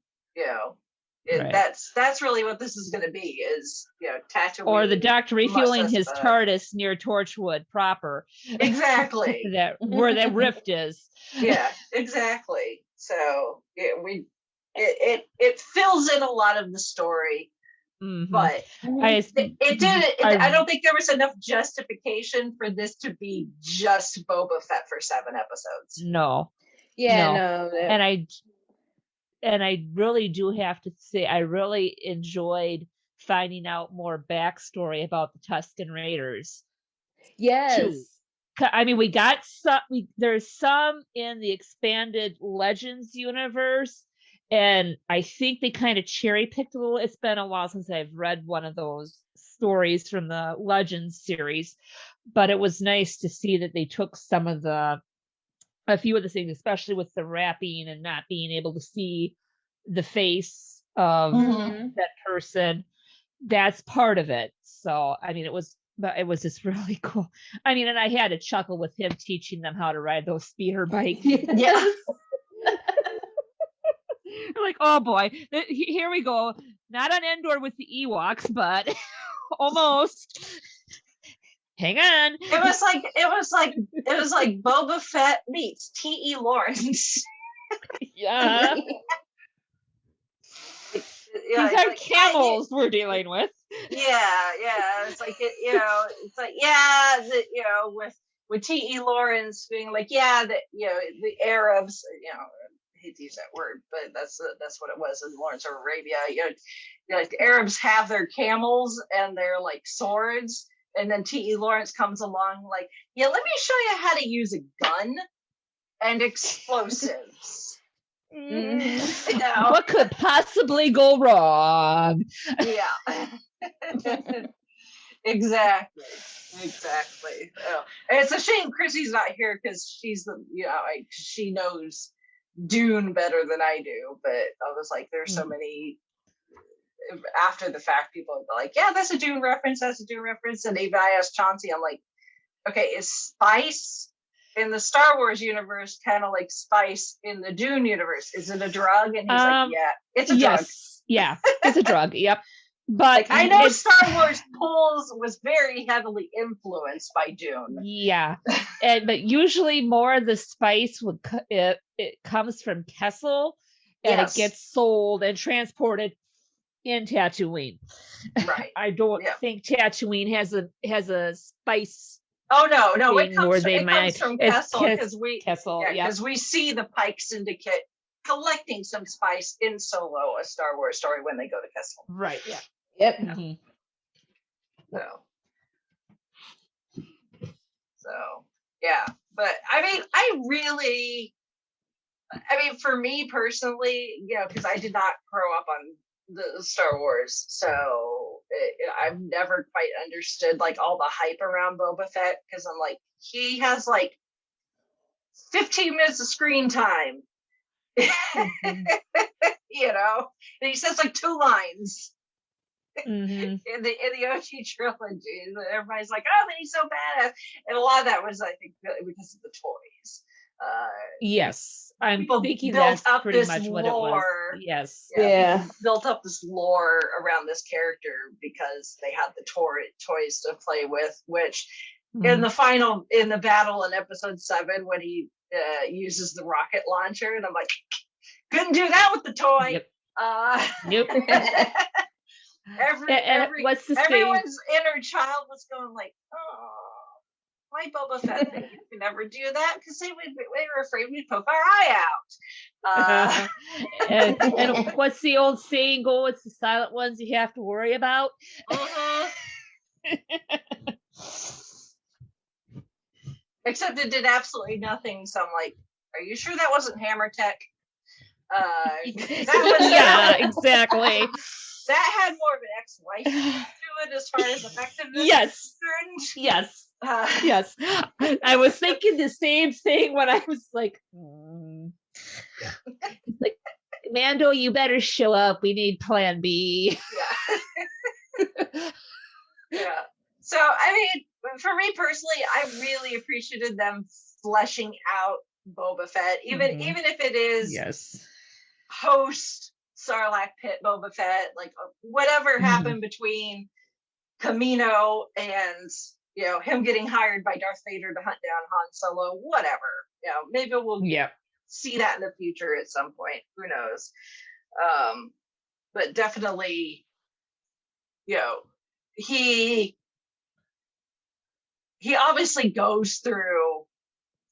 Right. That's really what this is going to be, is Tatooine, or the Doctor refueling his TARDIS near Torchwood proper. Exactly. where that rift is. Yeah, exactly. So it fills in a lot of the story. Mm-hmm. But I don't think there was enough justification for this to be just Boba Fett for 7 episodes. No. Yeah, no. And I really do have to say, I really enjoyed finding out more backstory about the Tusken Raiders. Yes. Too. I mean, we got some. There's some in the expanded Legends universe, and I think they kind of cherry picked a little. It's been a while since I've read one of those stories from the Legends series, but it was nice to see that they took a few of the things, especially with the wrapping and not being able to see the face of that person. That's part of it. So, I mean, it was just really cool. I mean, and I had to chuckle with him teaching them how to ride those speeder bikes. Yes. Like, oh boy, here we go. Not on Endor with the Ewoks, but almost. Hang on. It was like Boba Fett meets T.E. Lawrence. Yeah. These are camels we're dealing with. Yeah. It's like with T.E. Lawrence being like, the Arabs, I hate to use that word, but that's what it was in Lawrence of Arabia. Like the Arabs have their camels and their like swords. And then T.E. Lawrence comes along like, let me show you how to use a gun and explosives. What could possibly go wrong? Yeah. Exactly. Oh. And it's a shame Chrissy's not here because she's she knows Dune better than I do. But I was like, there's so many. After the fact, people are like, that's a Dune reference, and even I asked Chauncey, I'm like, okay, is spice in the Star Wars universe kind of like spice in the Dune universe? Is it a drug? And he's like, it's a drug. Yeah, it's a drug. Yep. But I know Star Wars was very heavily influenced by Dune. Yeah, but usually more of the spice it comes from Kessel, and it gets sold and transported in Tatooine. Right. I don't think Tatooine has a spice. Oh no! It comes from Kessel because we see the Pike Syndicate collecting some spice in Solo, a Star Wars story, when they go to Kessel. Right. Yeah. Yep. Mm-hmm. So yeah, but for me personally, because I did not grow up on the Star Wars, so I've never quite understood like all the hype around Boba Fett, because I'm like, he has like 15 minutes of screen time. Mm-hmm. And he says like 2 lines. Mhm. in the OG trilogy. Everybody's like, oh, but he's so badass, and a lot of that was, I think, really because of the toys. Yes, I'm People thinking built that's up pretty this much what it was. lore. Yes. Yeah. People built up this lore around this character because they had the toys to play with, which in Mhm. the battle in episode 7 when he uses the rocket launcher, and I'm like, couldn't do that with the toy. Yep. Uh, Nope. And what's the saying? everyone's inner child was going like, oh, my Boba Fett thing, you could never do that because we were afraid we'd poke our eye out. And what's the old saying go? It's the silent ones you have to worry about. Except it did absolutely nothing. So I'm like, are you sure that wasn't Hammer Tech? That was Yeah, exactly. That had more of an ex-wife to it as far as effectiveness Yes. is concerned. Yes. Yes. I was thinking the same thing when I was like, like, Mando, you better show up. We need plan B. Yeah. Yeah. So, I mean, for me personally, I really appreciated them fleshing out Boba Fett, even if it is Yes. post Sarlacc pit Boba Fett, like whatever happened between Camino and him getting hired by Darth Vader to hunt down Han Solo, whatever. Maybe we'll see that in the future at some point. Who knows? But definitely, he obviously goes through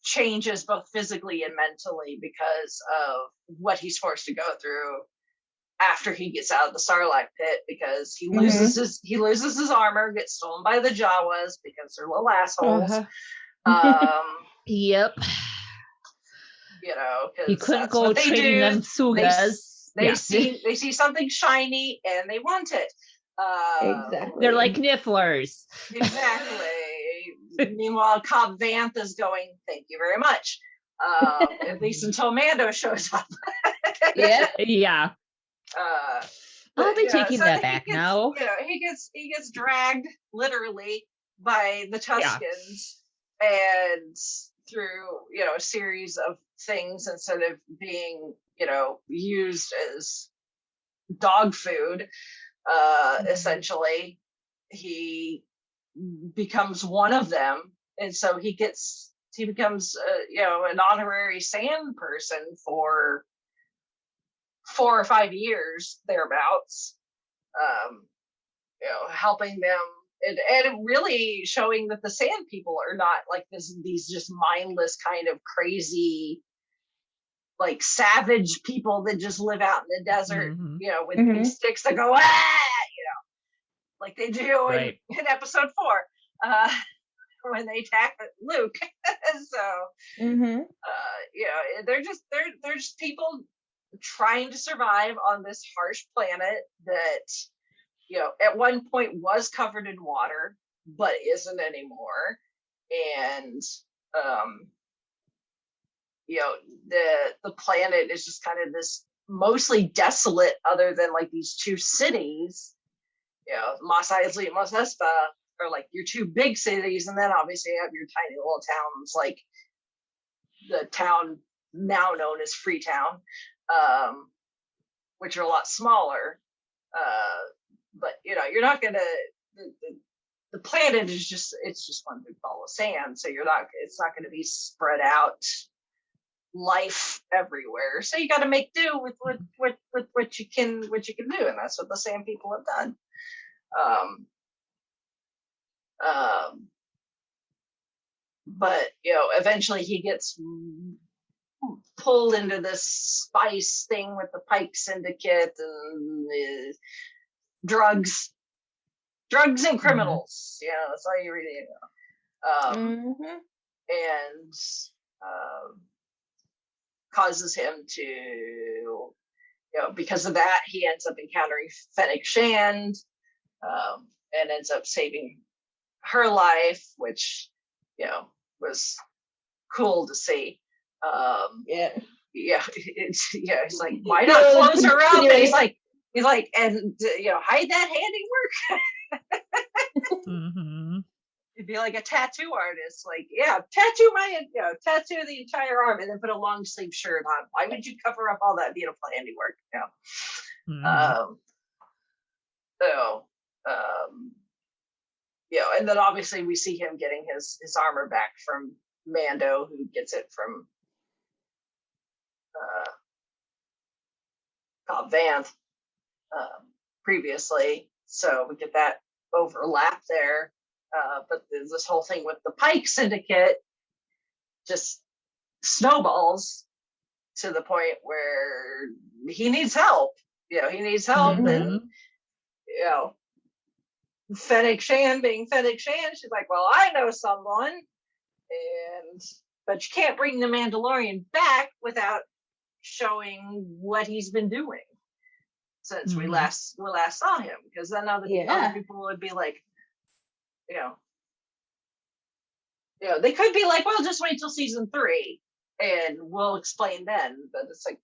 changes both physically and mentally because of what he's forced to go through after he gets out of the Sarlacc pit, because he loses his armor, gets stolen by the Jawas because they're little assholes. Yep. He couldn't go trading them Sugas. They see something shiny and they want it. Exactly. They're like nifflers. Exactly. Meanwhile, Cobb Vanth is going, thank you very much. At least until Mando shows up. Yeah. I'll be taking that back now. He gets dragged literally by the Tuskens and through a series of things, instead of being used as dog food. Essentially, he becomes one of them, and so he becomes an honorary sand person for 4 or 5 years thereabouts, helping them and really showing that the sand people are not like these just mindless kind of crazy, like savage people that just live out in the desert, with big sticks that go like they do in episode 4 when they attack Luke. So they're just people trying to survive on this harsh planet that at one point was covered in water but isn't anymore, and the planet is just kind of this mostly desolate, other than like these 2 cities, Mos Eisley and Mos Espa are like your 2 big cities, and then obviously you have your tiny little towns like the town now known as Freetown, which are a lot smaller, but you're not gonna the planet is just one big ball of sand, so it's not going to be spread out life everywhere, so you got to make do with what you can do, and that's what the sand people have done. But eventually he gets pulled into this spice thing with the Pike Syndicate and drugs and criminals. That's all you really know. And causes him to, because of that, he ends up encountering Fennec Shand, and ends up saving her life, which was cool to see. He's like, why not close her up? And he's like, He's like, and hide that handiwork. Mm-hmm. He'd be like a tattoo artist, like, tattoo the entire arm and then put a long sleeve shirt on. Why would you cover up all that beautiful handiwork? Mm-hmm. So, and then obviously we see him getting his armor back from Mando, who gets it from Vanth previously. So we get that overlap there. But this whole thing with the Pike Syndicate just snowballs to the point where he needs help. He needs help, and Fennec Shan being Fennec Shan, she's like, well, I know someone, but you can't bring the Mandalorian back without showing what he's been doing since we last saw him, because then other people would be like, they could be like, well, just wait till season 3 and we'll explain then. But it's like,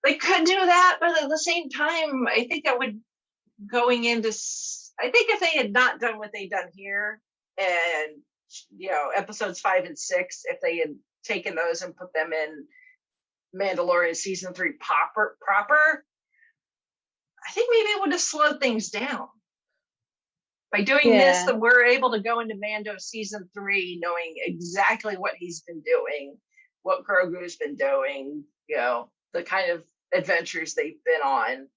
they could do that, but at the same time, I think that would I think if they had not done what they've done here, and episodes 5 and 6, if they had taken those and put them in Mandalorian season 3 proper, I think maybe it would have slowed things down. By doing this, that we're able to go into Mando season 3 knowing exactly what he's been doing, what Grogu's been doing, the kind of adventures they've been on,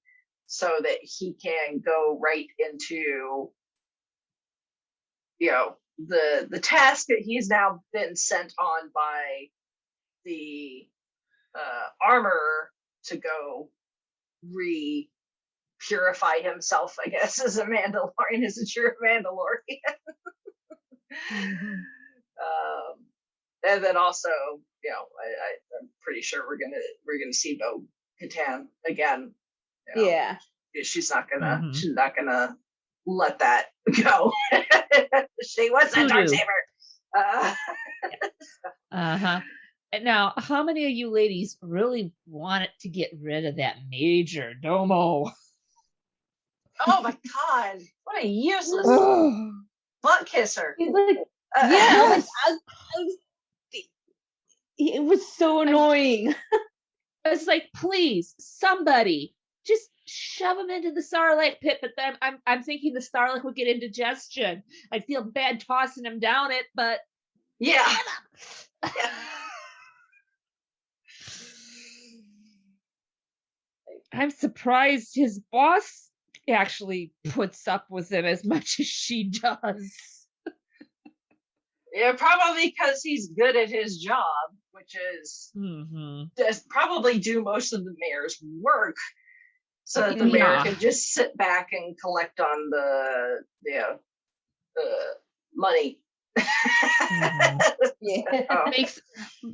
so that he can go right into the task that he's now been sent on by the armorer to go purify himself, I guess, as a Mandalorian, as a true Mandalorian. And then also, I'm pretty sure we're gonna see Bo Katan again. She's not gonna let that go. She was a dark saber. Now, how many of you ladies really wanted to get rid of that Major Domo? Oh my god, what a useless butt kisser. He's like, it was so annoying. It's like, please, somebody, just shove him into the Sarlacc pit. But then I'm thinking the Sarlacc would get indigestion. I'd feel bad tossing him down it, but I'm surprised his boss actually puts up with him as much as she does. Yeah, probably because he's good at his job, which is does probably do most of the mayor's work, so that the mayor can just sit back and collect on the money.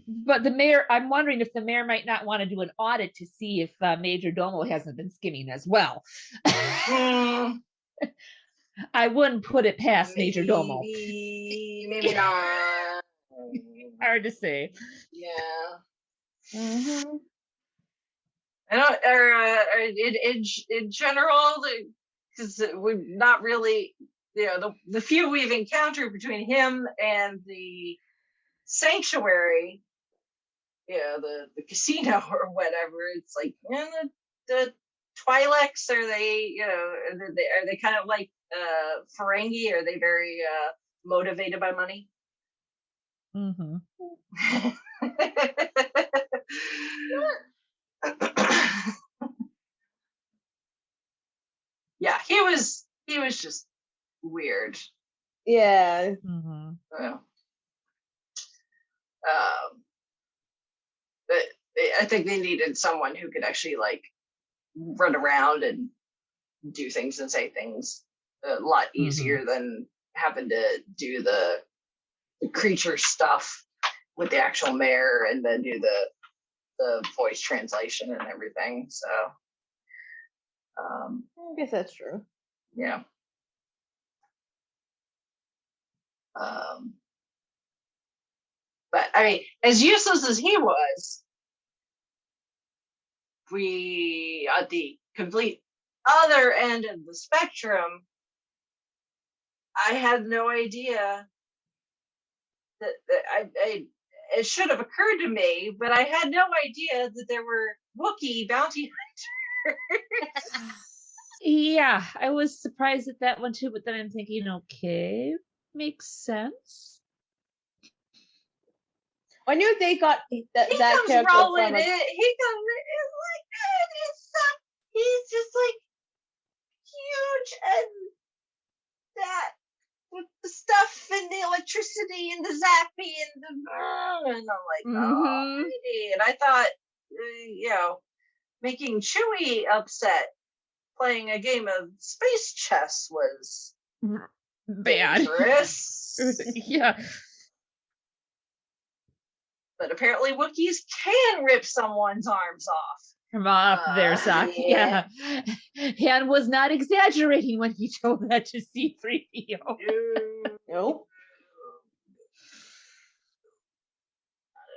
But the mayor, I'm wondering if the mayor might not want to do an audit to see if Major Domo hasn't been skimming as well. I wouldn't put it past Major Domo. Maybe not. Hard to say. I don't. In general, because we're not really, the few we've encountered between him and the sanctuary, the casino or whatever. It's like, the Twi'leks, are they, are they kind of like Ferengi? Are they very motivated by money? Yeah, he was just weird. Yeah. But I think they needed someone who could actually like run around and do things and say things a lot easier than having to do the creature stuff with the actual mayor and then do the voice translation and everything. So I guess that's true. Yeah. But I mean, as useless as he was, we at the complete other end of the spectrum, I had no idea that it should have occurred to me, but I had no idea that there were Wookiee bounty hunters. Yeah, I was surprised at that one too, but then I'm thinking, okay, makes sense. I knew they got that He that comes character rolling from it. a, He comes it's like, and he's just like huge, and that with the stuff and the electricity and the zappy and the, and I'm like, oh, lady. And I thought, making Chewie upset playing a game of space chess was Bad. dangerous. Yeah. But apparently Wookiees can rip someone's arms off. From off their sock. Yeah. Han was not exaggerating when he told that to C-3PO. nope.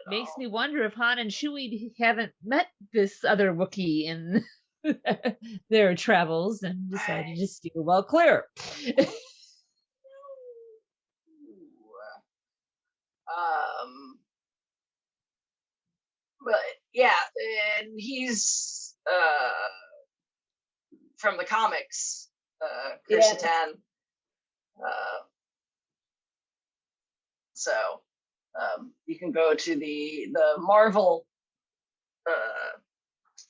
Makes me wonder if Han and Chewie haven't met this other Wookiee in their travels and decided to steer well clear. But yeah, and he's from the comics, Kirsten. So you can go to the Marvel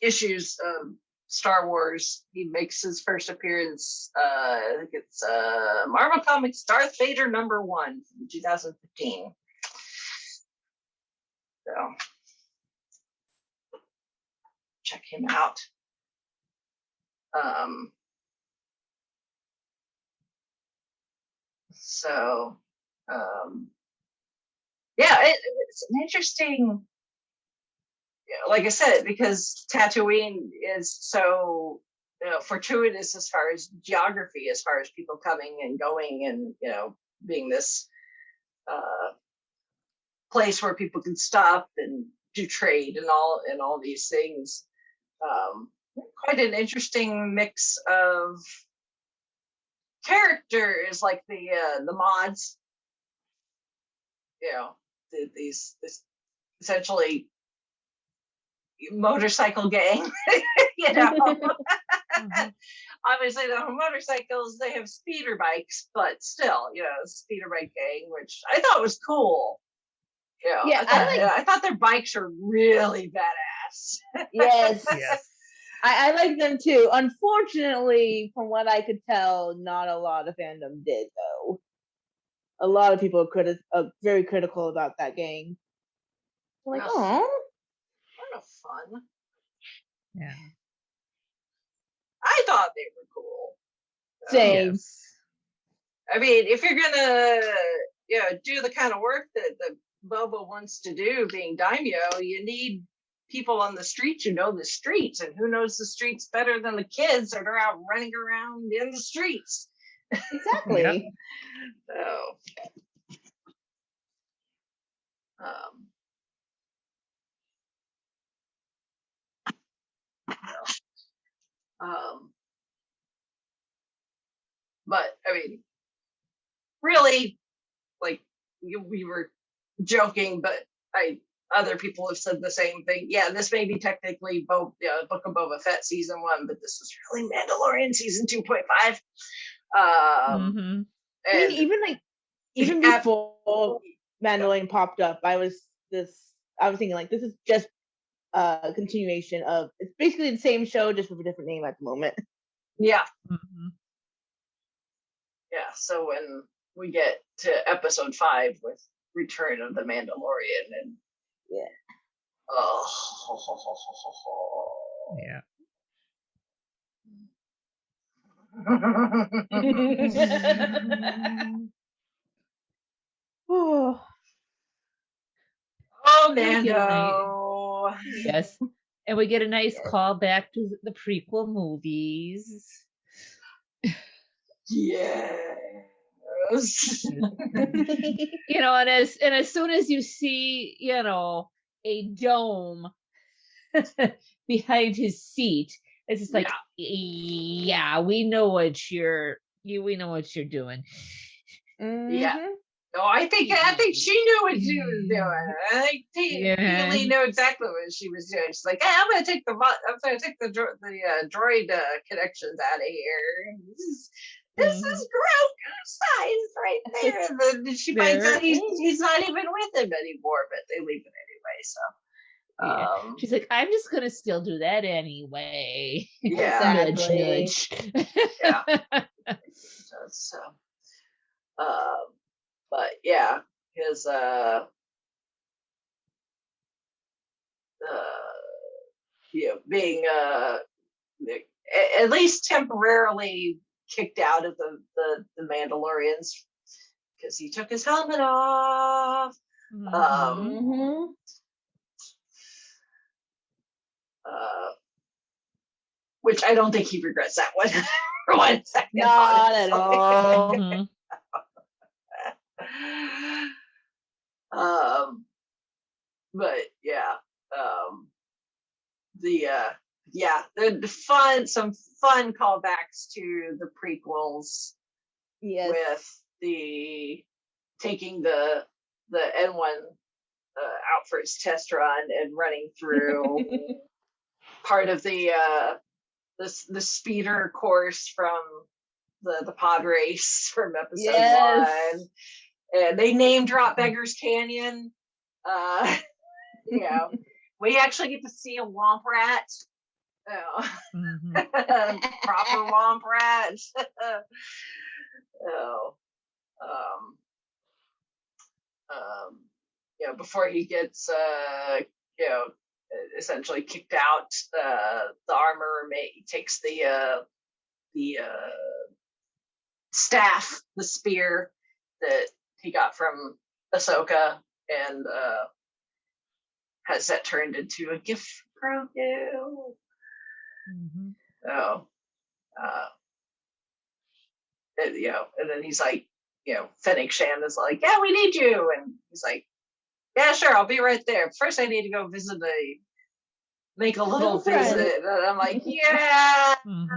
issues of Star Wars. He makes his first appearance. I think it's Marvel Comics Darth Vader #1 from 2015. So check him out. It's an interesting, like I said, because Tatooine is so fortuitous as far as geography, as far as people coming and going, and being this place where people can stop and do trade and all these things. Quite an interesting mix of characters, like the mods. This essentially motorcycle gang. Obviously the motorcycles, they have speeder bikes, but still, speeder bike gang, which I thought was cool. I thought their bikes are really badass. Yes. Yes. I like them too. Unfortunately, from what I could tell, not a lot of fandom did though. A lot of people are very critical about that gang. Like, oh, kind of fun. Yeah. I thought they were cool. same. Yes. I mean, if you're gonna, do the kind of work that the Boba wants to do, being daimyo, you need people on the streets who know the streets, and who knows the streets better than the kids that are out running around in the streets. Exactly. Yep. So, but I mean, really, like we were joking, but other people have said the same thing. Yeah, this may be technically Book of Boba Fett season 1, but this is really Mandalorian season 2.5. I mean, even before Mandalorian popped up, I was thinking like, this is just a continuation of, it's basically the same show, just with a different name at the moment. Yeah. Mm-hmm. Yeah, so when we get to episode 5 with Return of the Mandalorian, and Yeah. Oh, Mando. Yes. And we get a nice call back to the prequel movies. Yes. And as soon as you see, a dome behind his seat. It's just like, yeah, we know what you're doing. Yeah. Mhm. No, I think she knew what she was doing. I think Healy knew exactly what she was doing. She's like, hey, I'm gonna take the droid connections out of here. This is Grogu's size right there. And then she finds out he's not even with him anymore, but they leave it anyway. So she's like, I'm just gonna still do that anyway. Yeah. Exactly. Nudge. Yeah. So but yeah, his being at least temporarily kicked out of the Mandalorians because he took his helmet off. Mhm. Which I don't think he regrets that one for 1 second. Not at all. Mhm. But yeah, some fun callbacks to the prequels Yes. with the taking the N1 out for its test run and running through part of the speeder course from the pod race from episode Yes. 1, and they name drop Beggar's Canyon. We actually get to see a womp rat. Proper womp rat. Before he gets essentially kicked out, the armor takes the staff, the spear that he got from Ahsoka, and has that turned into a gift from Grogu. And then he's like, Fennec Shan is like, yeah, we need you, and he's like, yeah, sure, I'll be right there. First, I need to go make a little visit, and I'm like, yeah, you're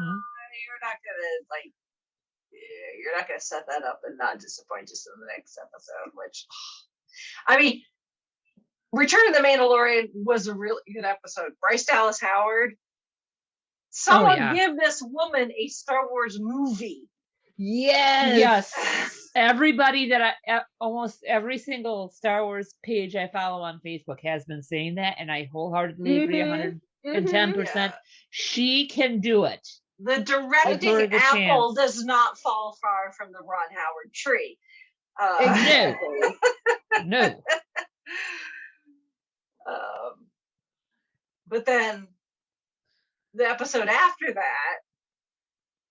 not gonna set that up and not disappoint us in the next episode. Which, I mean, Return of the Mandalorian was a really good episode. Bryce Dallas Howard. Someone give this woman a Star Wars movie. Yes. Everybody that almost every single Star Wars page I follow on Facebook has been saying that, and I wholeheartedly agree 110%. She can do it. The directing apple does not fall far from the Ron Howard tree. Exactly. No. But then the episode after that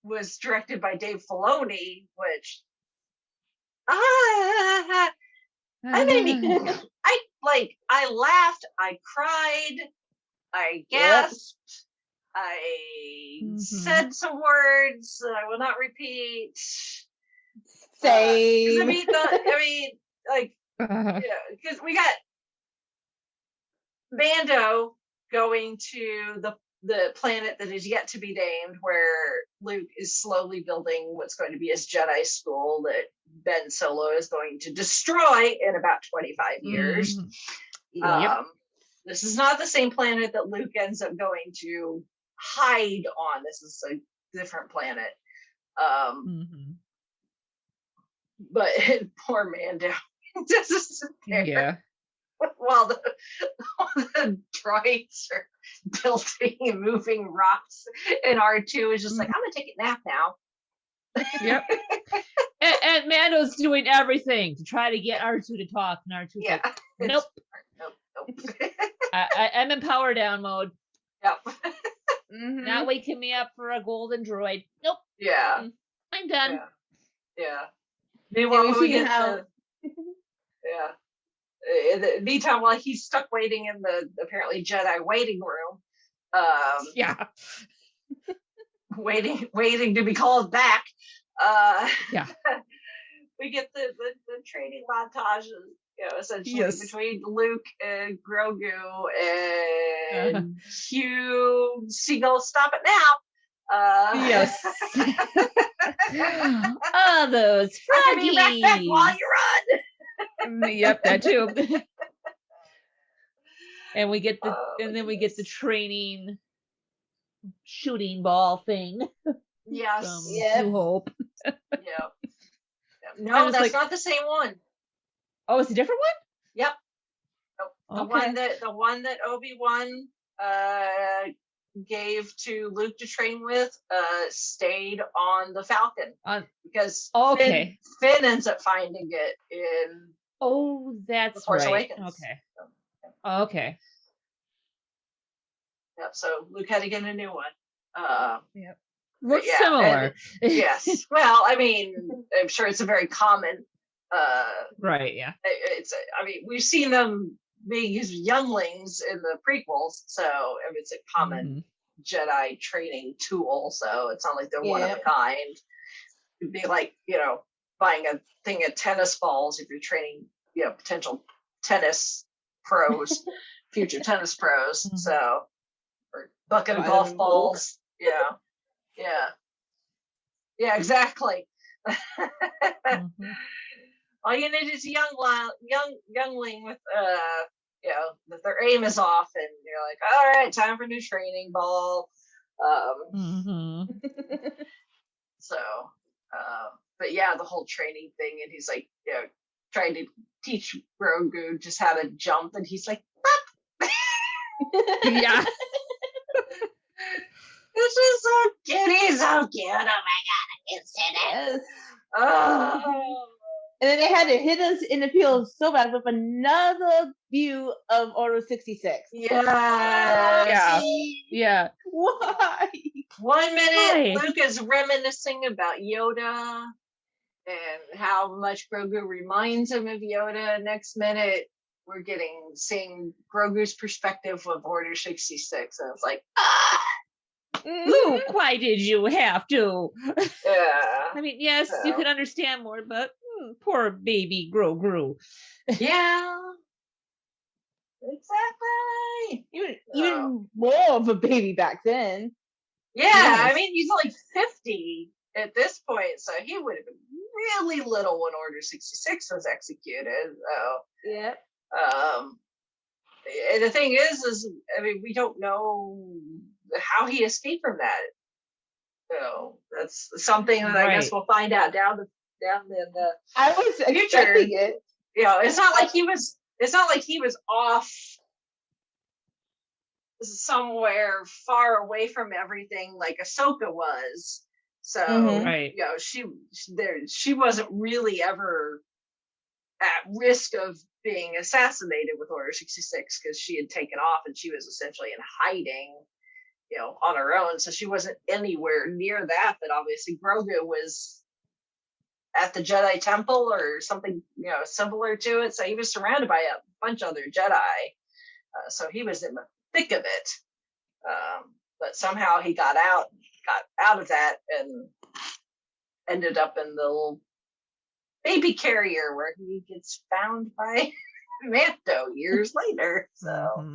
was directed by Dave Filoni, which I laughed, I cried, I gasped, I said some words that I will not repeat. Same. Because we got Mando going to the planet that is yet to be named, where Luke is slowly building what's going to be his Jedi school that Ben Solo is going to destroy in about 25 years. This is not the same planet that Luke ends up going to hide on. This is a different planet. But poor Mando just sit there while the droids are building and moving rocks, and R2 is just like, I'm gonna take a nap now. Yep. and Mando's doing everything to try to get R2 to talk, and R2's like, nope. I'm in power down mode. Yep. Not waking me up for a golden droid. Nope. Yeah. I'm done. Yeah. Meanwhile, we get in the meantime, while he's stuck waiting in the apparently Jedi waiting room, waiting to be called back. We get the training montages, essentially between Luke and Grogu and cue Seagull, stop it now. Yes. Oh, those I can be right back froggies. while you run. Yep, that too. And we get the Oh, and my then we get the goodness. training shooting ball thing Yes. from Yep. New Hope. Yep. I'm No, just that's like- not the same one. Oh, it's a different Yep. The one? Okay. one that Obi-Wan gave to Luke to train with stayed on the Falcon because Okay. Finn ends up finding it in Oh, The that's Force right. Awakens. Okay. Okay. Yep, so Luke had to get a new one. Looks yeah, similar. Yes. Well, I mean, I'm sure it's a very common Right, yeah. I mean, we've seen them being used as younglings in the prequels, so I mean, it's a common Jedi training tool, so it's not like they're one of a kind. It'd be like, buying a thing of tennis balls if you're training, potential tennis pros, future tennis pros. So, or bucket of golf balls. Yeah, exactly. All you need is a youngling with that their aim is off, and you're like, all right, time for new training ball. So, but yeah, the whole training thing, and he's like, trying to teach Grogu just how to jump, and he's like, Yeah. this is so cute. He's so cute. Oh my god, I can't stand it. Yes. Oh. And then they had to hit us in the feels so bad with another view of Order 66. Yeah. Yeah. Why? 1 minute, Why? Luke is reminiscing about Yoda and how much Grogu reminds him of Yoda. Next minute, we're seeing Grogu's perspective of Order 66. And it's like, Luke, why did you have to? yeah. I mean, yes, you So. could understand more, but poor baby Grogu. Yeah. Exactly. Even more of a baby back then. Yeah, Yes. I mean, he's only 50 at this point, so he would have been really little when Order 66 was executed. So, Yep. and the thing is, I mean, we don't know how he escaped from that. So that's something that I guess Right. we'll find out down in the I was expecting it. it's not like he was. It's not like he was off somewhere far away from everything like Ahsoka was. So Right. she wasn't really ever at risk of being assassinated with Order 66 because she had taken off and she was essentially in hiding, on her own. So she wasn't anywhere near that. But obviously Grogu was at the Jedi Temple or something, similar to it. So he was surrounded by a bunch of other Jedi. So he was in the thick of it. But somehow he got out of that and ended up in the little baby carrier where he gets found by Mando years later. So,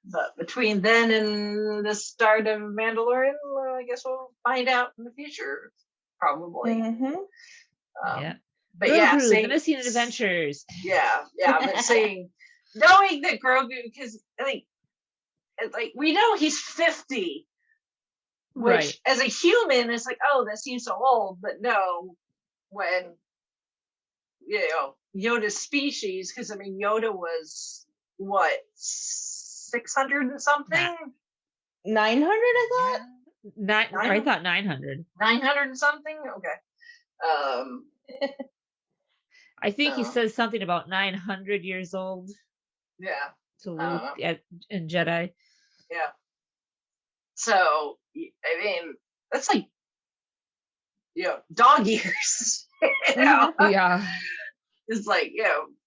but between then and the start of Mandalorian, I guess we'll find out in the future, probably. Yeah. But Grogu, yeah, the Missing Adventures. Yeah, but knowing that Grogu, because like we know he's 50, which Right. as a human is like, oh, that seems so old. But no, when Yoda's species, because I mean Yoda was what 600 and something, 900, I thought. I thought 900. 900 and something. Okay. I think he says something about 900 years old Yeah. to Luke in Jedi. Yeah. So I mean, that's like dog years. Yeah. It's like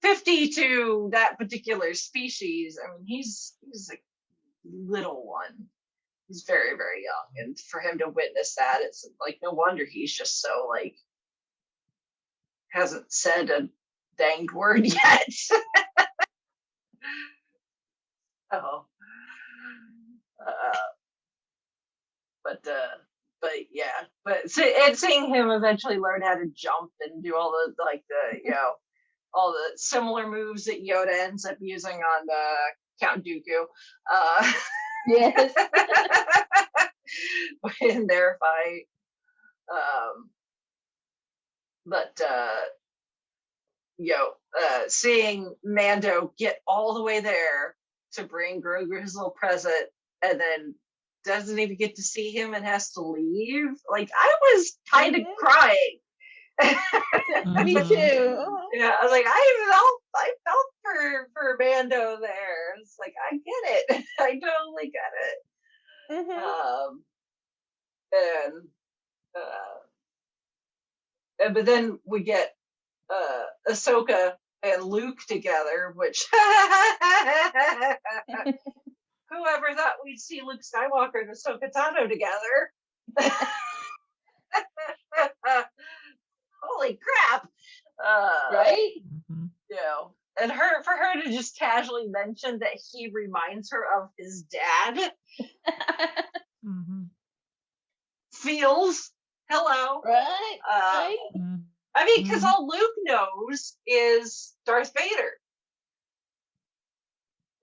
50 to that particular species. I mean, he's a little one. He's very, very young, and for him to witness that, it's like no wonder he's just so like hasn't said a danged word yet. Oh, but seeing him eventually learn how to jump and do all the all the similar moves that Yoda ends up using on Count Dooku. Yes. In their fight. Seeing Mando get all the way there to bring Grogu his little present and then doesn't even get to see him and has to leave. Like, I was kind of crying. Me too. Yeah, I was like, I felt for Mando there. It's like, I get it. I totally get it. But then we get Ahsoka and Luke together, which whoever thought we'd see Luke Skywalker and Ahsoka Tano together. Holy crap. Right? And for her to just casually mention that he reminds her of his dad. Feels hello. Right? Right? I mean, because all Luke knows is Darth Vader.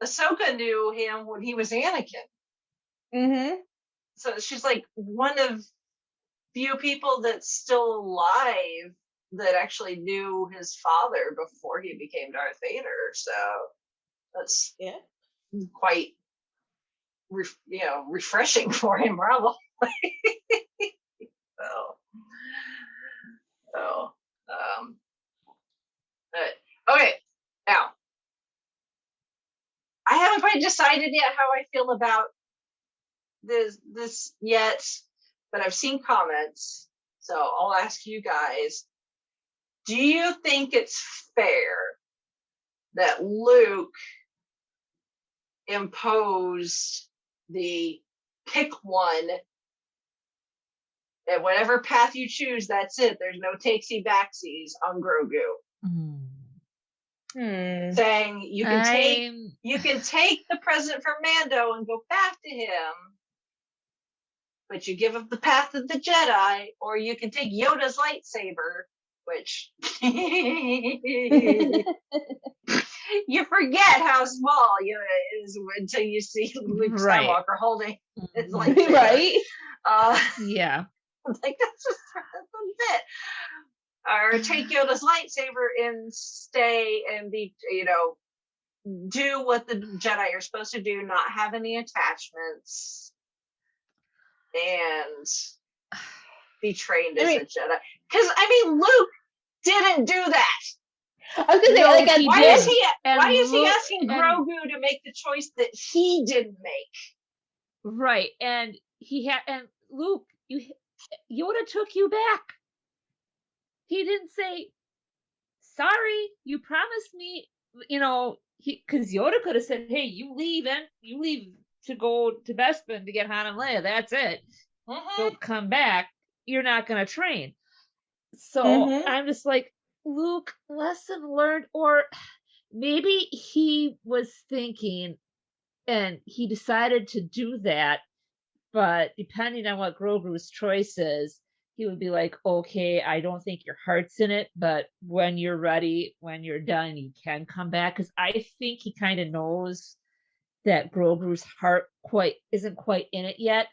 Ahsoka knew him when he was Anakin. So she's like one of few people that's still alive that actually knew his father before he became Darth Vader. So that's quite refreshing for him, probably. Okay, now I haven't quite decided yet how I feel about this yet, but I've seen comments, so I'll ask you guys: do you think it's fair that Luke imposed the pick one, and whatever path you choose, that's it, there's no takesy backsies on Grogu? Saying you can take the present from Mando and go back to him, but you give up the path of the Jedi, or you can take Yoda's lightsaber, which you forget how small Yoda is until you see Luke Skywalker holding his lightsaber. Right? Yeah. Like, that's just a bit. Or take Yoda's lightsaber and stay and be, do what the Jedi are supposed to do, not have any attachments, and be trained as a Jedi. Because Luke didn't do that. I was gonna say, why is he asking Grogu to make the choice that he didn't make? Right, and Luke, Yoda took you back. He didn't say, sorry, you promised me, because Yoda could have said, hey, you leave to go to Bespin to get Han and Leia. That's it. Don't come back. You're not going to train. So I'm just like, Luke, lesson learned. Or maybe he was thinking and he decided to do that. But depending on what Grogu's choice is, he would be like, okay, I don't think your heart's in it, but when you're ready, when you're done, you can come back. Because I think he kind of knows that Grogu's heart isn't quite in it yet.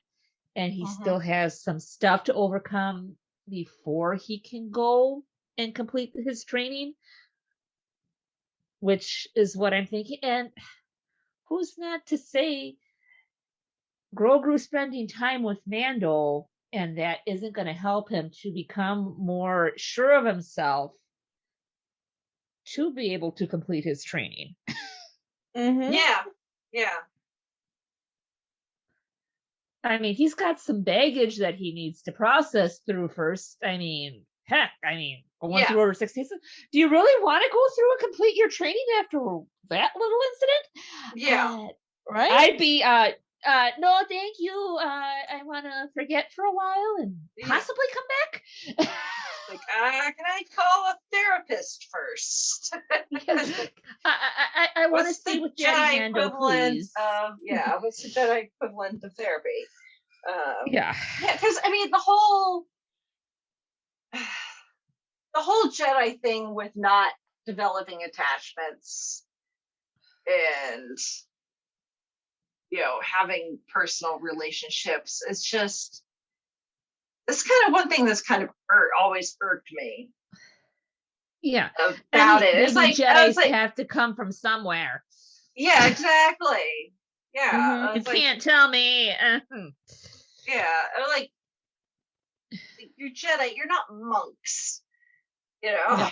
And he still has some stuff to overcome before he can go and complete his training, which is what I'm thinking. And who's not to say Grogu spending time with Mando, and that isn't going to help him to become more sure of himself to be able to complete his training. Yeah. I mean, he's got some baggage that he needs to process through first. Going through over 60. Do you really want to go through and complete your training after that little incident? Yeah. Right? I'd be, no, thank you. I want to forget for a while and possibly come back. Like, can I call a therapist first? I want to stay with Jedi Mando, please. What's the Jedi equivalent of therapy? Yeah, because the whole the whole Jedi thing with not developing attachments and having personal relationships, it's just kind of one thing that's kind of always irked me. Yeah. About it. It's like Jedis have to come from somewhere. Yeah, exactly. Yeah. You can't tell me. Yeah. Like, you're Jedi, you're not monks. No.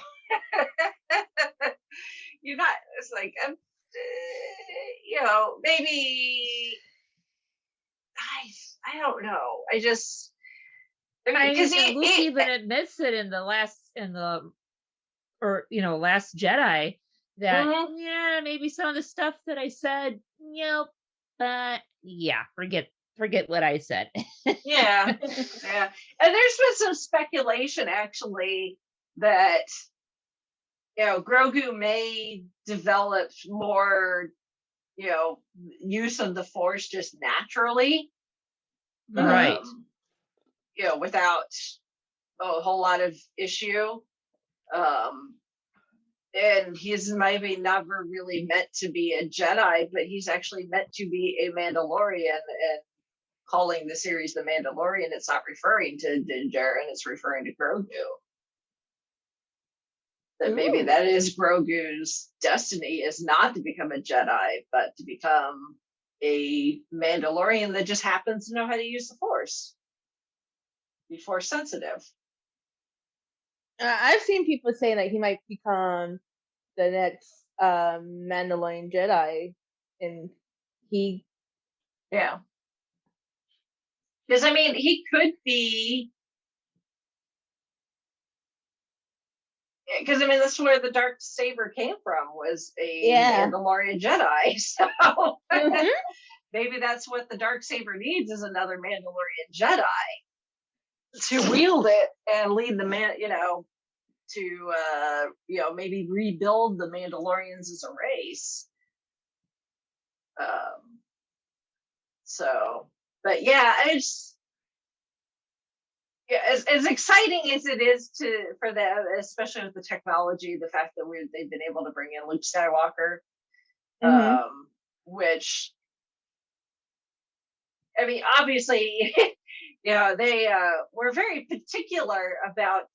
You're not, it's like, maybe, I don't know. Because Luke even admits it in the last Jedi that maybe some of the stuff that I said, but forget what I said. Yeah. And there's been some speculation actually that Grogu may develop more use of the Force just naturally, right? Without a whole lot of issue. And he's maybe never really meant to be a Jedi, but he's actually meant to be a Mandalorian, and calling the series The Mandalorian, it's not referring to Din Djarin, it's referring to Grogu. That maybe that is Grogu's destiny, is not to become a Jedi, but to become a Mandalorian that just happens to know how to use the Force. Be Force sensitive. I've seen people say that he might become the next Mandalorian Jedi, and he. Yeah. Because he could be. Because that's where the dark saber came from, was a Mandalorian Jedi. So maybe that's what the dark saber needs, is another Mandalorian Jedi to wield it and lead the to maybe rebuild the Mandalorians as a race. But yeah, it's as exciting as it is for them, especially with the technology, the fact that they've been able to bring in Luke Skywalker, which obviously. They were very particular about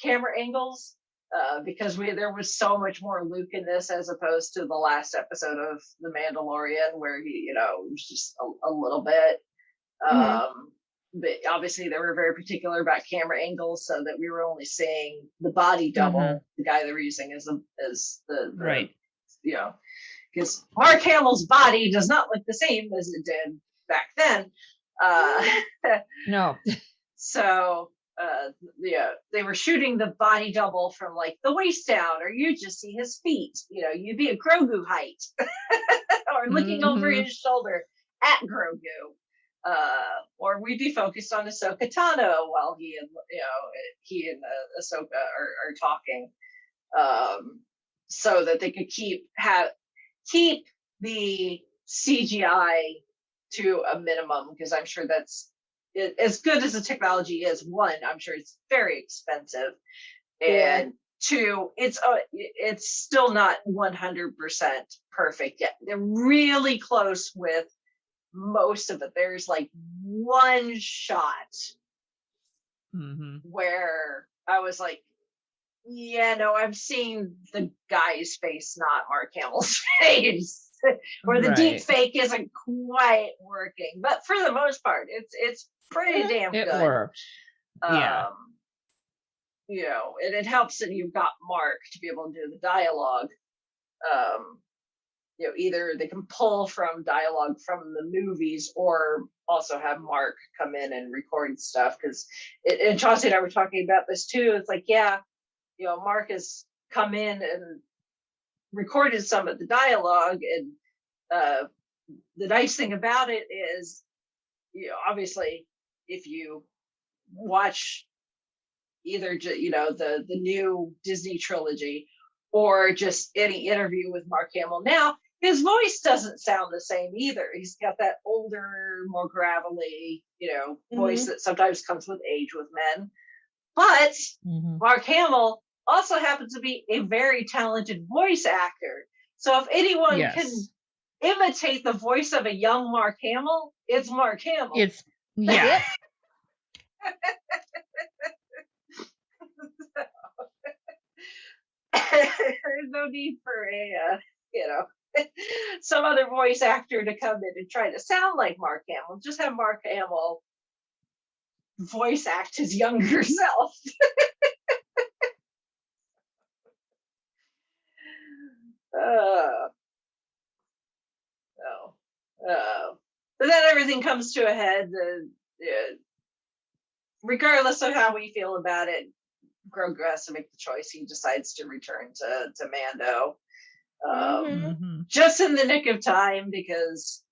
camera angles because there was so much more Luke in this as opposed to the last episode of The Mandalorian, where he, was just a little bit. But obviously they were very particular about camera angles, so that we were only seeing the body double, the guy they were using as the right. Because Mark Hamill's body does not look the same as it did back then. No. So they were shooting the body double from like the waist down, or you just see his feet. You'd be at Grogu height, or looking over his shoulder at Grogu, or we'd be focused on Ahsoka Tano while he and Ahsoka are talking, so that they could keep the CGI to a minimum, because I'm sure that's as good as the technology is. One, I'm sure it's very expensive, and two, it's still not 100% perfect yet. They're really close with most of it. There's like one shot where I was like, I'm seeing the guy's face, not Mark Hamill's face. Where the deep fake isn't quite working, but for the most part, it's pretty damn good. It worked. And it helps that you've got Mark to be able to do the dialogue. Either they can pull from dialogue from the movies, or also have Mark come in and record stuff. Because and Chauncey and I were talking about this too. It's like, Mark has come in and recorded some of the dialogue, and the nice thing about it is, obviously, if you watch either the new Disney trilogy or just any interview with Mark Hamill now, his voice doesn't sound the same either. He's got that older, more gravelly, voice that sometimes comes with age with men. But Mhm. Mark Hamill also happens to be a very talented voice actor. So if anyone can Yes. imitate the voice of a young Mark Hamill, it's Mark Hamill. It's yeah. There's no need for some other voice actor to come in and try to sound like Mark Hamill. Just have Mark Hamill voice act his younger self. But then everything comes to a head. Regardless of how we feel about it, Grogu has to make the choice. He decides to return to Mando. Mhm. Just in the nick of time, because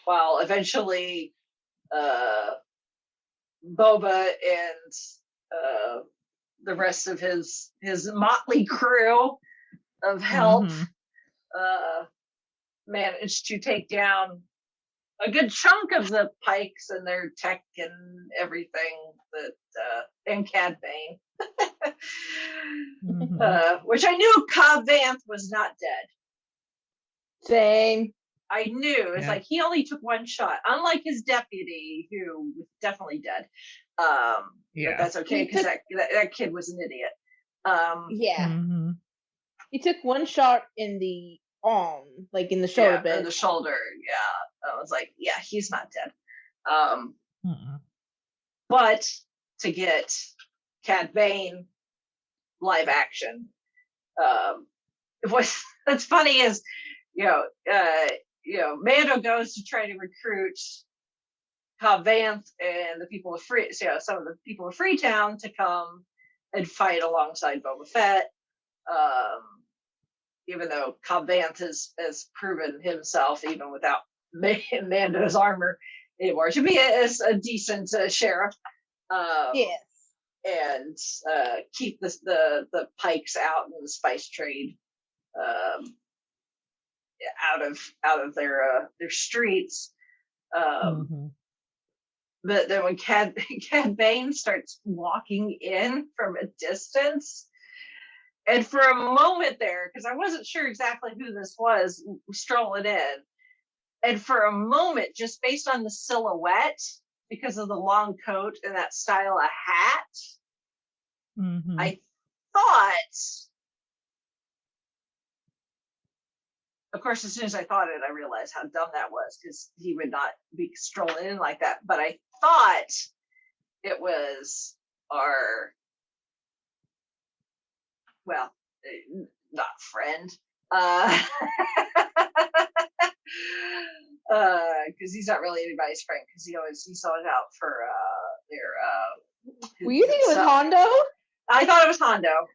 while eventually Boba and the rest of his motley crew of help Mhm. managed to take down a good chunk of the Pikes and their tech and everything, that and Cad Bane. Mhm. Which I knew Cobb Vanth was not dead. Same. I knew. It's Yeah. like he only took one shot, unlike his deputy, who was definitely dead. But Yeah. that's okay, He because took- that kid was an idiot. Yeah. Mhm. He took one shot in the arm, like in the shoulder Yeah, bit. in the shoulder. Yeah, I was like, yeah, he's not dead. Mhm. But to get Cad Bane live action, what's funny is, Mando goes to try to recruit Cobb Vanth and the people of some of the people of Freetown to come and fight alongside Boba Fett. Even though Cobb Vanth has proven himself, even without Mando's armor anymore, to be a decent sheriff. Yes. And keep the Pikes out in the spice trade, out of their streets. Mhm. But then when Cad Bane starts walking in from a distance, and for a moment there, because I wasn't sure exactly who this was strolling in, and for a moment, just based on the silhouette, because of the long coat and that style of hat, Mhm. I thought, of course, as soon as I thought it, I realized how dumb that was, because he would not be strolling in like that. But I thought it was our, well, not friend, because he's not really anybody's friend, because he saw it out for their. Were you thinking it was himself. Hondo? I thought it was Hondo.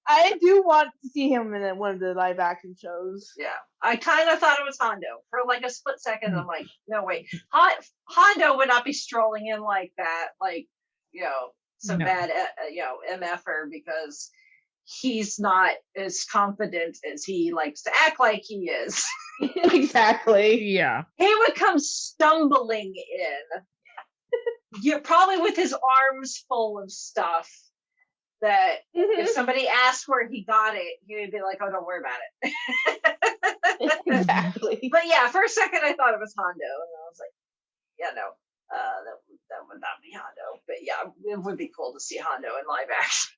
I do want to see him in one of the live action shows. Yeah, I kind of thought it was Hondo for like a split second. I'm like, no wait, Hondo would not be strolling in like that, like some No. bad mf'er, because he's not as confident as he likes to act like he is. Exactly. Yeah. He would come stumbling in, probably with his arms full of stuff. That if somebody asked where he got it, he would be like, "Oh, don't worry about it." Exactly. But yeah, for a second I thought it was Hondo, and I was like, "Yeah, no, that would not be Hondo." But yeah, it would be cool to see Hondo in live action.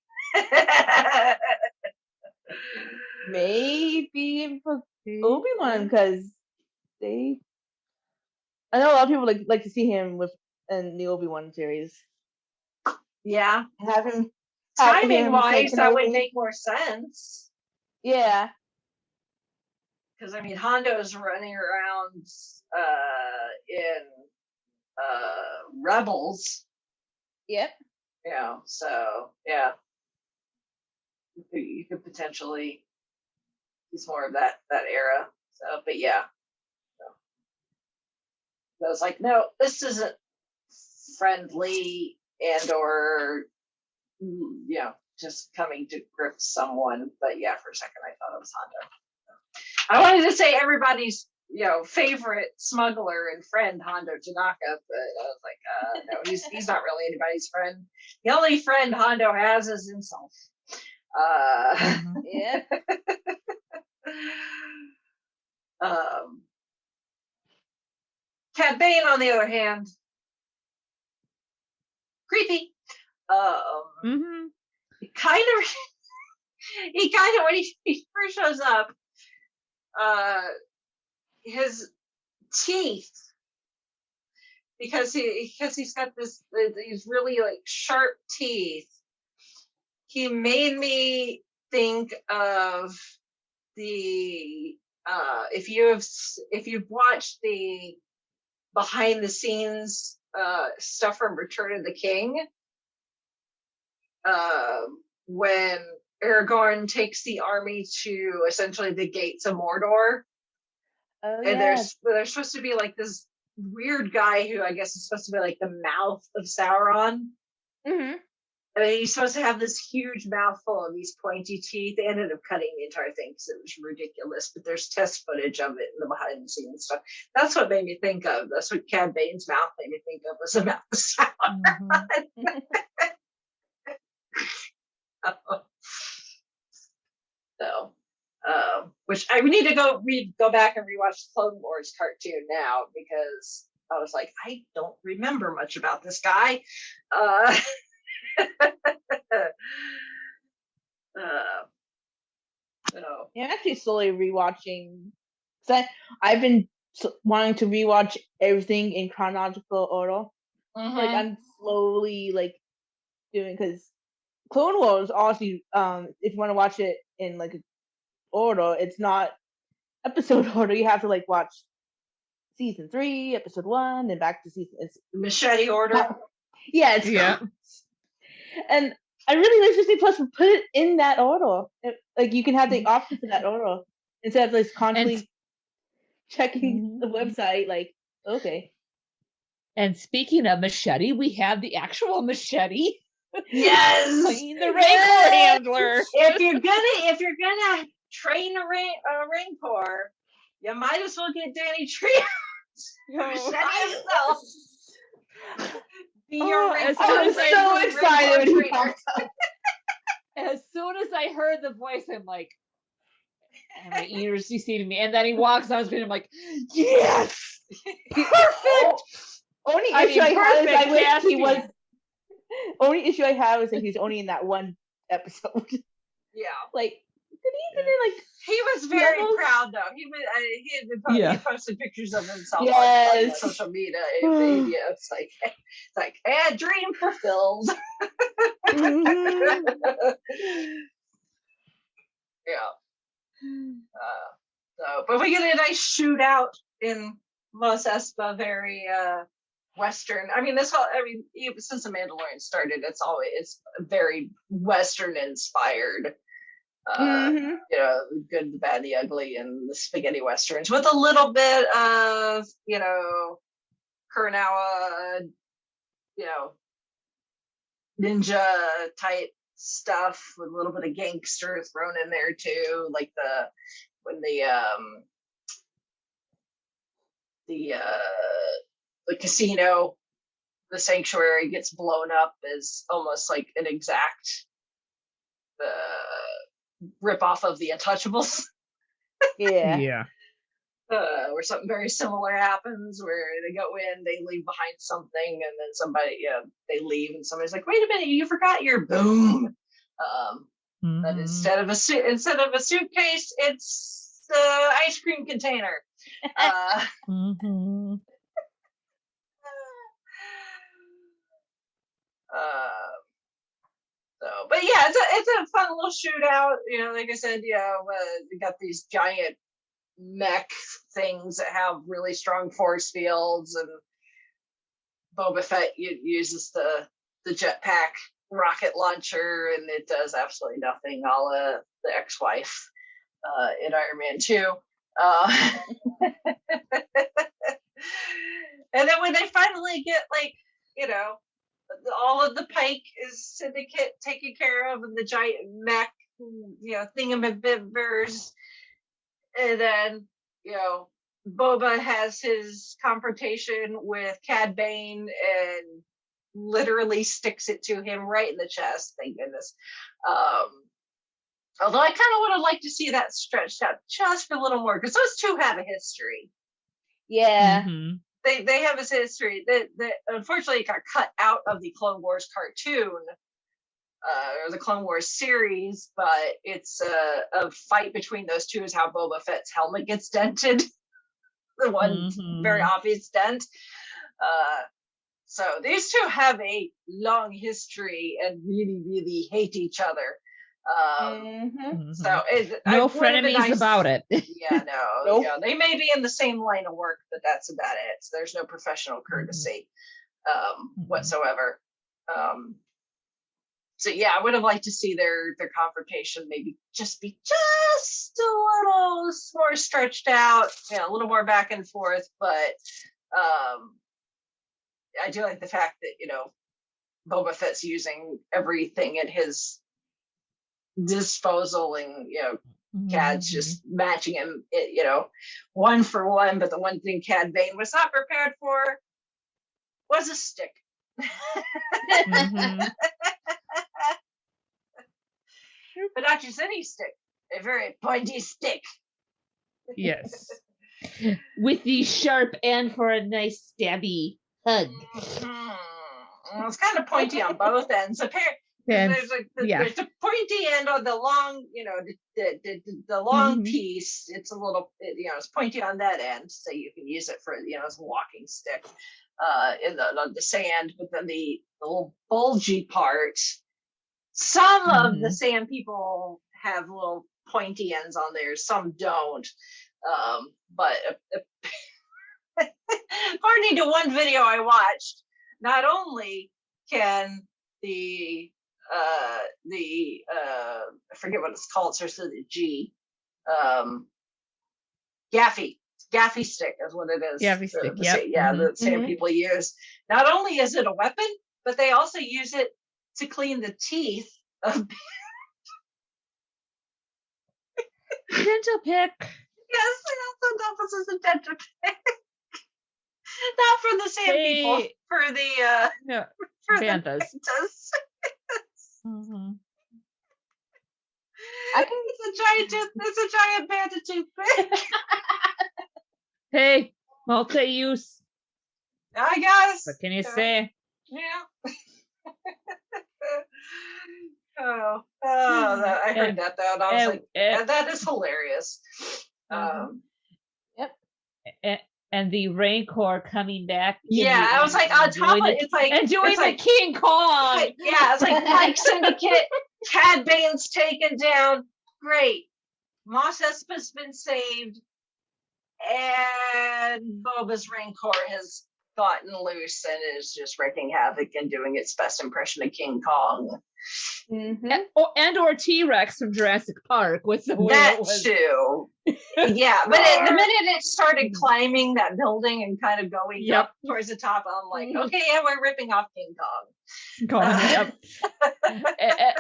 Maybe for Obi-Wan, because I know a lot of people like to see him in the Obi-Wan series. Yeah, Have him timing wise, say that would Kenobi. make more sense. Yeah. Because I mean, Hondo's running around in Rebels. Yep. So yeah, you could potentially, he's more of that era. So, but yeah, so I was like, no, this isn't friendly and/or just coming to grips someone. But yeah, for a second I thought it was Hondo. I wanted to say everybody's favorite smuggler and friend Hondo Tanaka, but I was like, no, he's not really anybody's friend. The only friend Hondo has is himself. Yeah. Cad Bane, on the other hand, creepy. He kind of when he first shows up, his teeth, because he's got these really like sharp teeth. He made me think of the if you've watched the behind the scenes stuff from Return of the King, when Aragorn takes the army to essentially the gates of Mordor, and there's supposed to be like this weird guy who I guess is supposed to be like the mouth of Sauron. Mm-hmm. I mean, he's supposed to have this huge mouthful of these pointy teeth. They ended up cutting the entire thing because it was ridiculous, but there's test footage of it in the behind the scenes stuff. That's what made me think of. That's what Cad Bane's mouth made me think of, was the mouth of Sauron. So, which I need to go back and rewatch the Clone Wars cartoon now, because I was like, I don't remember much about this guy. Yeah, I'm actually slowly rewatching. I've been wanting to rewatch everything in chronological order. Like I'm slowly like doing, because Clone Wars obviously, if you want to watch it in like order, it's not episode order. You have to like watch season 3, episode 1, then back to season. It's machete order. Yeah. And I really wish Disney Plus would put it in that order. Like you can have the option for that order instead of like constantly checking the website. Like, okay. And speaking of machete, we have the actual machete. Yes, the Rancor handler. If you're gonna train a Rancor, you might as well get Danny Treehouse. Machete himself. I'm so excited when he popped up. As soon as I heard the voice, I'm like, and my ears deceived me. And then he walks on screen. I'm like, yes, perfect. Only issue I have is I wish he was. Only issue I have is that he's only in that one episode. Yeah, like did he like? He was very proud though. He had posted pictures of himself on social media. It's like, hey, dream fulfilled. Yeah. But we get a nice shootout in Mos Espa, very Western. I mean, since the Mandalorian started, it's very Western inspired. The good, the bad, the ugly, and the spaghetti westerns with a little bit of Kurinawa, ninja type stuff with a little bit of gangster thrown in there too, like when the casino, the sanctuary gets blown up is almost like an exact rip off of the Untouchables. Yeah. Where something very similar happens, where they go in, they leave behind something, and then somebody, they leave, and somebody's like, "Wait a minute, you forgot your boom." But instead of a suitcase, it's the ice cream container. But yeah, it's a fun little shootout. Like I said, we got these giant mech things that have really strong force fields, and Boba Fett uses the jetpack rocket launcher, and it does absolutely nothing, a la the ex-wife in Iron Man 2. And then when they finally get all of the Pike is Syndicate taken care of, and the giant mech, thingamabibbers, and then Boba has his confrontation with Cad Bane and literally sticks it to him right in the chest. Thank goodness. Although I kind of would have liked to see that stretched out just a little more, because those two have a history. Yeah. Mhm. They have a history that unfortunately got cut out of the Clone Wars cartoon, or the Clone Wars series, but it's a fight between those two is how Boba Fett's helmet gets dented. The one very obvious dent. So these two have a long history and really, really hate each other. So no frenemies about it. Yeah, no. Nope. Yeah, they may be in the same line of work, but that's about it. So there's no professional courtesy whatsoever. So yeah, I would have liked to see their confrontation maybe just be just a little more stretched out, a little more back and forth. But I do like the fact that Boba Fett's using everything at his disposal, and Cad's just matching him, one for one. But the one thing Cad Bane was not prepared for was a stick. But not just any stick, a very pointy stick. Yes. With the sharp end for a nice stabby hug. Well, it's kind of pointy on both ends. Apparently, there's the pointy end on the long, the long piece. It's a little, it's pointy on that end, so you can use it for, as a walking stick in the sand. But then the little bulgy part, some of the sand people have little pointy ends on there, some don't. But according to one video I watched, not only can the I forget what it's called, starts with a G, gaffy stick is what it is. Gaffy stick, the same people use. Not only is it a weapon, but they also use it to clean the teeth of dental pick. Yes, this is a dental pick. Not for the sand people, for the for Banthas. the Banthas. It's a giant banta toothpick. Hey, multi-use. I guess. What can you say? Yeah. I heard that though, and I was like, that is hilarious. And the Rancor coming back. I was like, on top of it's like, and doing the King Kong. Yeah, it's like Syndicate. Cad Bane's taken down. Great. Mos Espa's been saved, and Boba's Rancor has gotten loose and is just wreaking havoc and doing its best impression of King Kong. Or T-Rex from Jurassic Park with the way that it was. too. Yeah, but the minute it started climbing that building and kind of going up towards the top, I'm like, okay, yeah, we're ripping off King Kong.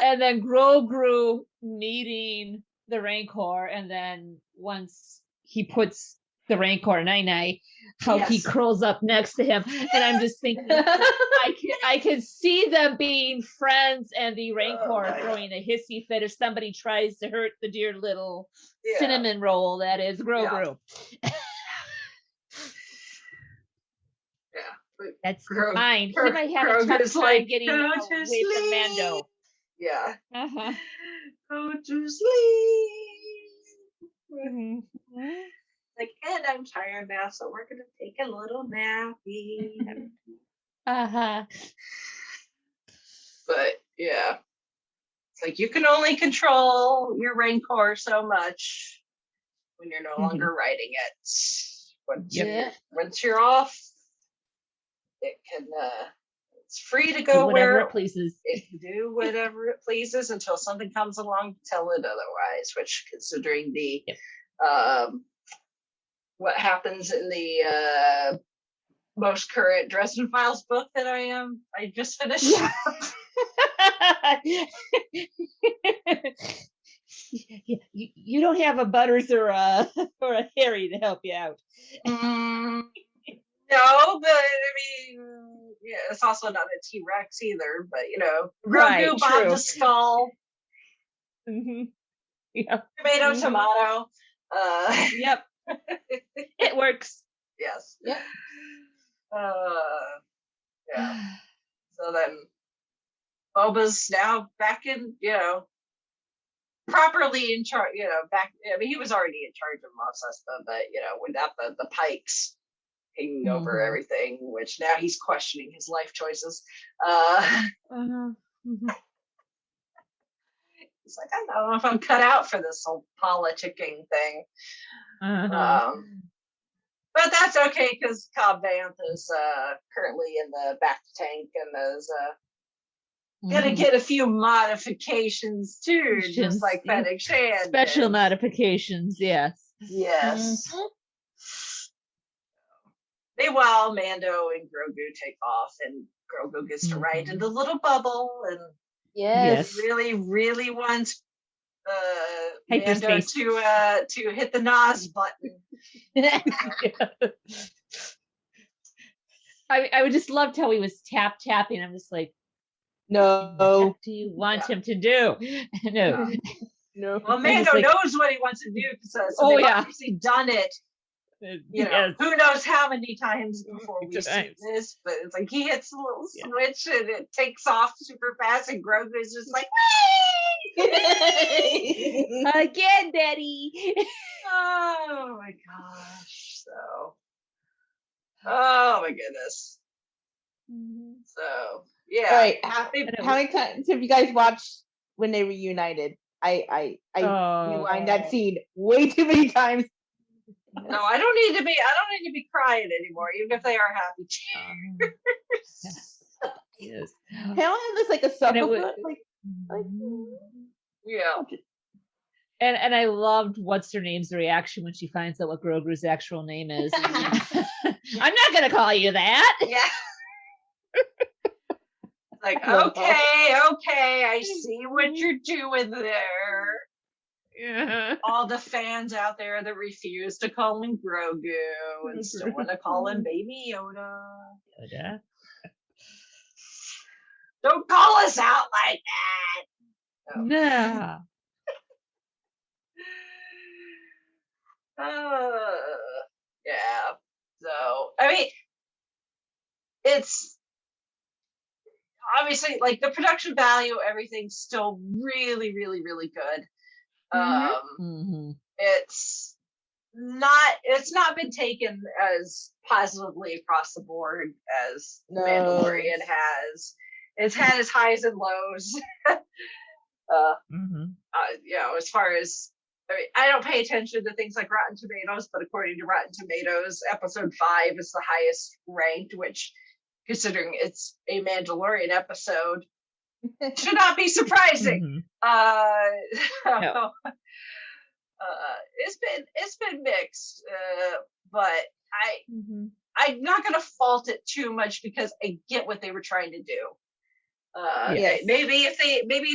And then Grogu meeting the Rancor, and then once he puts the Rancor Nine, how he curls up next to him, and I'm just thinking, I can see them being friends, and the Rancor throwing a hissy fit if somebody tries to hurt the dear little cinnamon roll that is Grogu. That's fine. He might have a tough time getting away from Mando. Yeah. Go to sleep. Like, and I'm tired now, so we're gonna take a little nappy. But yeah, it's like you can only control your Rancor so much when you're no longer riding it. Once you're off, it can it's free to go whatever where it pleases. It can do whatever it pleases until something comes along to tell it otherwise. Which, considering the what happens in the most current Dresden Files book that I just finished. You don't have a Butters or a or a Harry to help you out. No, but I mean, yeah, it's also not a T-Rex either. But Grogu, Right, Bob true. the Skull, Mm-hmm. Yep. tomato, Mhm. tomato. Yep. It works. Yes. Yep. Yeah. So then, Boba's now back in, properly in charge. Back. I mean, he was already in charge of Mos Espa, but without the pikes hanging over Mhm. everything, which now he's questioning his life choices. Mhm. He's like, I don't know if I'm cut out for this whole politicking thing. Uh-huh. But that's okay because Cobb Vanth is currently in the back tank and is gonna Mhm. get a few modifications too, just like Yeah. Fennec Shand. Special modifications, yes. Yes. Meanwhile, Mando and Grogu take off, and Grogu gets to ride in the little bubble, and Yes. he really, really wants Mando Hyperspace. to hit the NOS button. I would just loved how he was tapping. I'm just like, No. what do you want him to do? No. No. Well, I'm Mando just like, knows what he wants to do because Oh, they've yeah. obviously done it. Yes. Who knows how many times before we see Times. this, but it's like he hits a little switch and it takes off super fast, and Grogu is just like, Again, Daddy. oh my gosh. So, oh my goodness. So, yeah. All right. How many times have you guys watched when they reunited? I rewind that scene way too many times. No, I don't need to be crying anymore, even if they are happy tears. Yes. Helen looks like a sucker. Like Yeah. And I loved what's her name's reaction when she finds out what Grogu's actual name is. I'm not gonna call you that. Yeah. Like, okay, I see what you're doing there. Yeah. All the fans out there that refuse to call him Grogu and still want to call him Baby Yoda. Don't call us out like that. No. Yeah. So, I mean, it's obviously like the production value, everything's still really, really, really good. It's not been taken as positively across the board as Mandalorian has. It's had its highs and lows. As far as I don't pay attention to things like Rotten Tomatoes, but according to Rotten Tomatoes, episode 5 is the highest ranked, which, considering it's a Mandalorian episode, should not be surprising. No. It's been mixed, but I'm not gonna fault it too much because I get what they were trying to do. Maybe if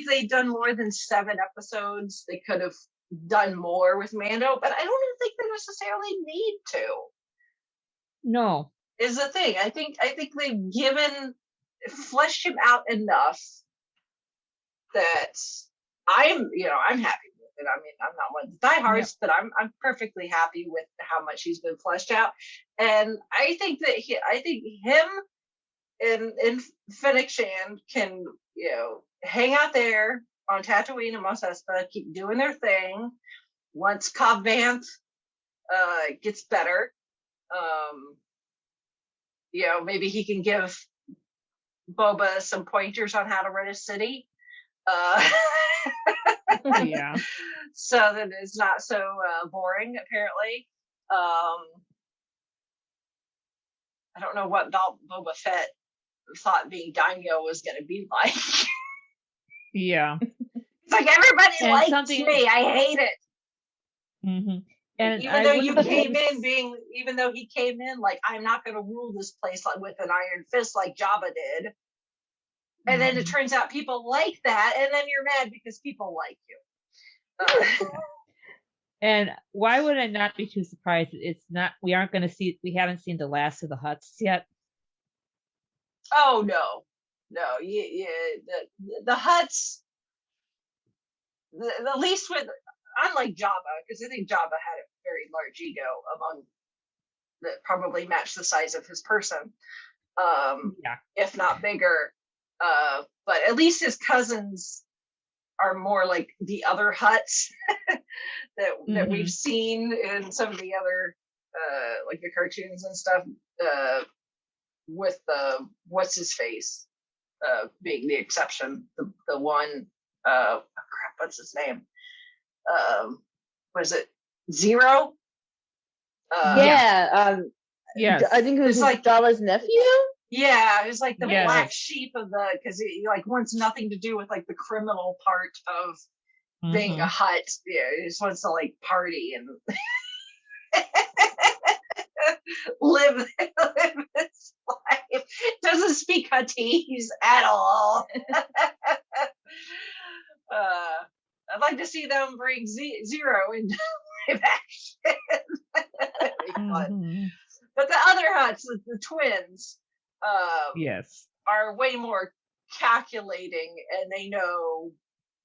they'd done more than 7 episodes, they could have done more with Mando, but I don't even think they necessarily need to. No. Is the thing. I think they've fleshed him out enough that I'm happy with it. I mean, I'm not one of the diehards, but I'm perfectly happy with how much he's been fleshed out. And I think that him and Fennec Shand can, hang out there on Tatooine and Mos Espa, keep doing their thing. Once Cobb Vanth gets better, maybe he can give Boba some pointers on how to run a city. So that it's not so boring, apparently. I don't know what Boba Fett thought being Daimyo was going to be like. Yeah. It's like, everybody likes me. I hate it. And even though he came in like, I'm not going to rule this place with an iron fist like Jabba did. And then it turns out people like that, and then you're mad because people like you. And why would I not be too surprised? It's not. We aren't going to see. We haven't seen the last of the Hutts yet. Oh no, the Hutts. The least with, unlike Jabba, because I think Jabba had a very large ego among that probably matched the size of his person, if not bigger. But at least his cousins are more like the other Hutts that we've seen in some of the other like the cartoons and stuff. With the what's his face being the exception, the one crap, what's his name? Was it Zero? Yeah. Yes. I think it was like Jabba's nephew. Yeah, it was like the Yes. black sheep of the, because he like wants nothing to do with like the criminal part of being a Hutt. Yeah, he just wants to like party and live his life. Doesn't speak Huttese at all. I'd like to see them bring Zero into live action. That'd be fun. But the other Hutts, the twins, yes, are way more calculating, and they know,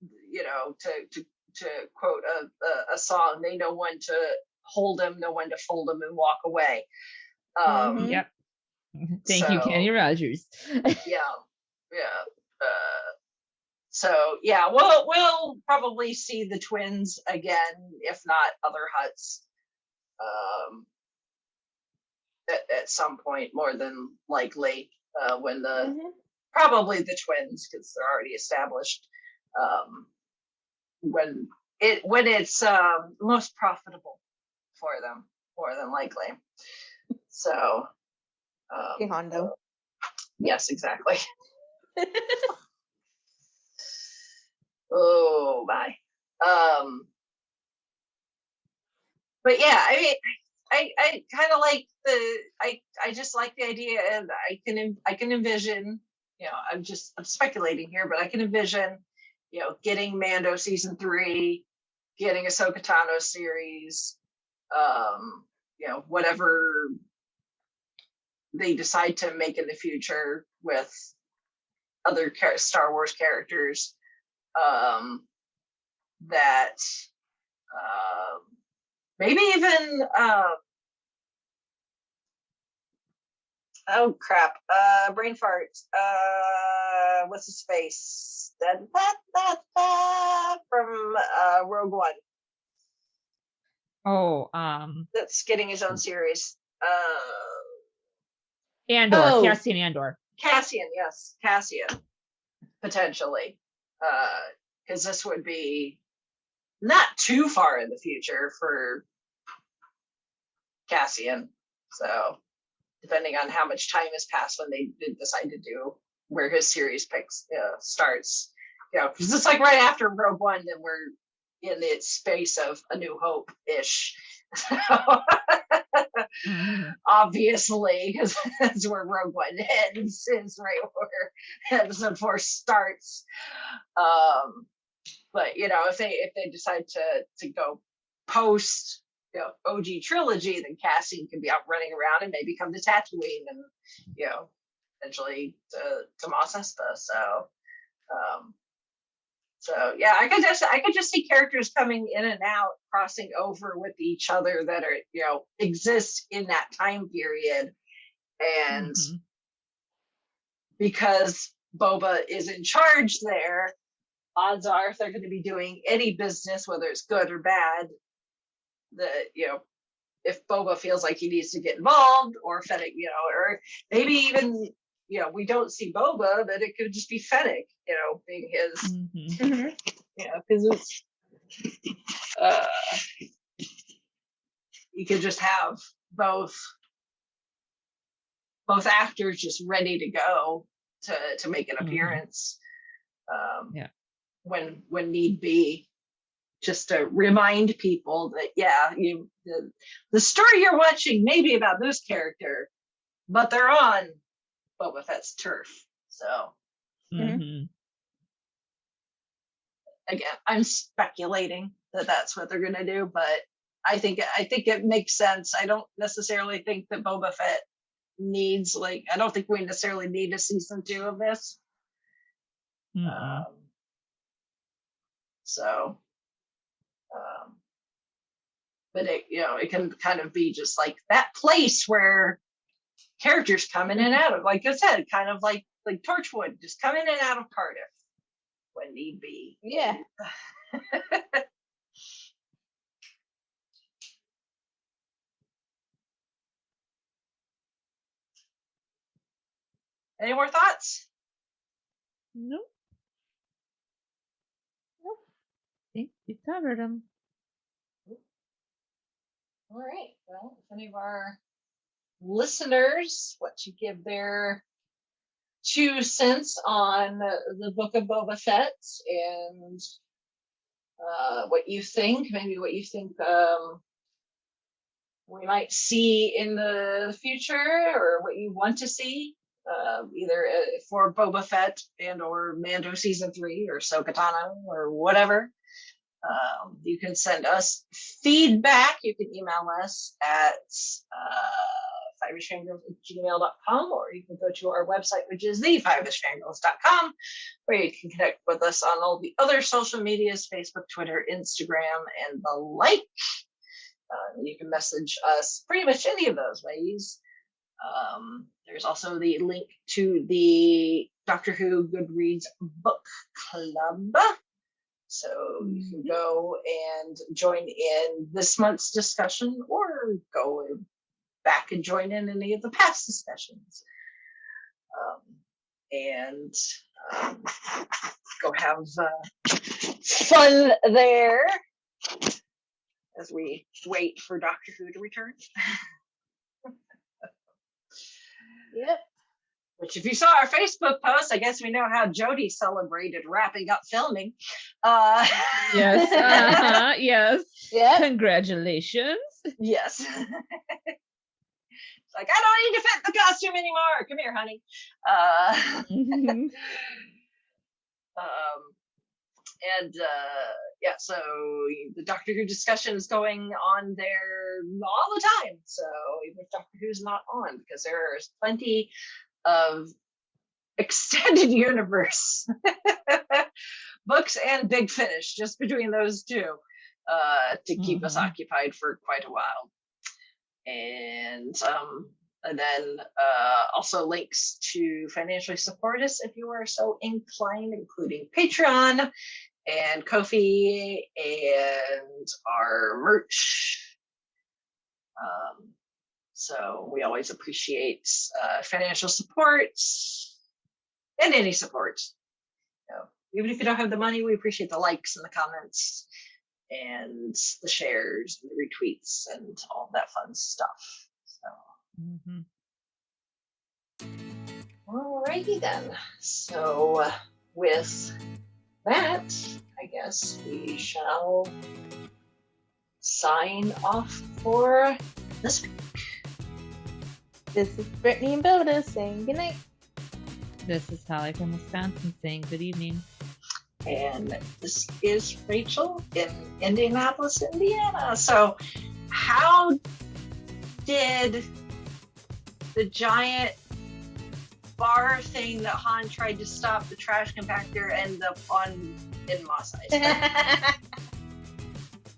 to quote a song, they know when to hold him, know when to fold him, and walk away. Yep. Thank you, Kenny Rogers. Yeah. So yeah, we'll probably see the twins again, if not other Hutts, at some point, more than likely, when probably the twins, because they're already established, when it's most profitable for them, more than likely. So Hey, Hondo. yes, exactly. Oh my. But yeah, I mean, I kind of like I just like the idea, and I can envision, I'm speculating here, but I can envision, getting Mando season 3, getting Ahsoka Tano series, whatever they decide to make in the future with other Star Wars characters, that maybe even oh crap, brain fart, what's his face, from Rogue One, that's getting his own series, Andor, Cassian Andor. Cassian, yes, Cassian, potentially, because this would be not too far in the future for Cassian. So depending on how much time has passed when they did decide to do where his series starts, because it's like right after Rogue One, then we're in the space of A New Hope-ish. Obviously, because that's where Rogue One ends, is right where episode 4 starts. But if they decide to go post OG trilogy, then Cassian can be out running around and maybe come to Tatooine and eventually to Mos Espa. So yeah, I could just see characters coming in and out, crossing over with each other that are exist in that time period, and because Boba is in charge there, odds are if they're going to be doing any business, whether it's good or bad, that if Boba feels like he needs to get involved, or Fennec, or maybe even we don't see Boba, but it could just be Fennec, being his, because it's you could just have both actors just ready to go to make an appearance, when need be, just to remind people that the story you're watching may be about this character, but they're on Boba Fett's turf. So and again, I'm speculating that that's what they're going to do, but I think it makes sense. I don't necessarily think that Boba Fett needs, like, I don't think we necessarily need a season 2 of this. But it, it can kind of be just like that place where characters come in and out of, like I said, kind of like Torchwood, just come in and out of Cardiff when need be. Yeah. Any more thoughts? Nope. I think we covered them. All right. Well, if any of our listeners want to give their 2 cents on the Book of Boba Fett and what you think, maybe what you think we might see in the future, or what you want to see, either for Boba Fett and or Mando season 3 or Ahsoka Tano or whatever. You can send us feedback. You can email us at fivishfangirls@gmail.com, or you can go to our website, which is thefivishfangirls.com, where you can connect with us on all the other social medias, Facebook, Twitter, Instagram, and the like. You can message us pretty much any of those ways. There's also the link to the Doctor Who Goodreads book club. So you can go and join in this month's discussion, or go back and join in any of the past discussions. And go have fun there as we wait for Doctor Who to return. Yep. Which, if you saw our Facebook post, I guess we know how Jodie celebrated wrapping up filming. Yes. Yes. Yeah. Congratulations. Yes. It's like, I don't need to fit the costume anymore. Come here, honey. Yeah, so the Doctor Who discussion is going on there all the time. So even if Doctor Who's not on, because there's plenty of extended universe books and Big Finish just between those two to keep us occupied for quite a while. And then also links to financially support us if you are so inclined, including Patreon and Ko-fi and our merch. So we always appreciate financial support and any support. Even if you don't have the money, we appreciate the likes and the comments and the shares and the retweets and all that fun stuff. So, alrighty then. So with that, I guess we shall sign off for this week. This is Brittany and Boda saying goodnight. This is Holly from Wisconsin saying good evening. And this is Rachel in Indianapolis, Indiana. So how did the giant bar thing that Han tried to stop the trash compactor end up in Mos Eisley?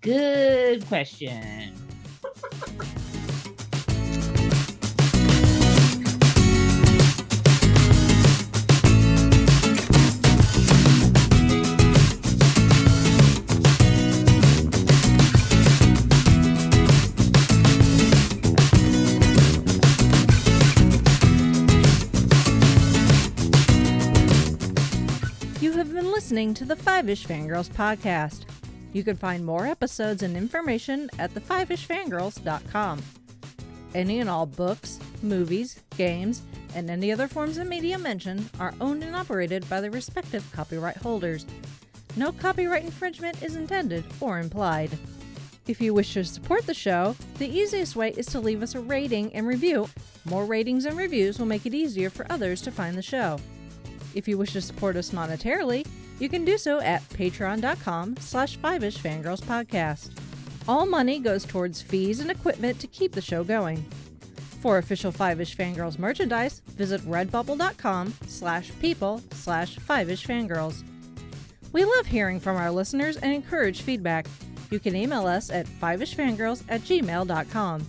Good question. Listening to the Five-ish Fangirls podcast. You can find more episodes and information at thefivishfangirls.com. Any and all books, movies, games, and any other forms of media mentioned are owned and operated by the respective copyright holders. No copyright infringement is intended or implied. If you wish to support the show, the easiest way is to leave us a rating and review. More ratings and reviews will make it easier for others to find the show. If you wish to support us monetarily, You can do so at patreon.com/5ishfangirlspodcast. All money goes towards fees and equipment to keep the show going. For official 5ish Fangirls merchandise, visit redbubble.com/people/5ishfangirls. We love hearing from our listeners and encourage feedback. You can email us at 5ishfangirls@gmail.com.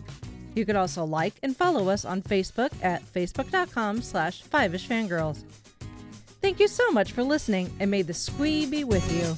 You can also like and follow us on Facebook at facebook.com/5ishfangirls. Thank you so much for listening, and may the squee be with you.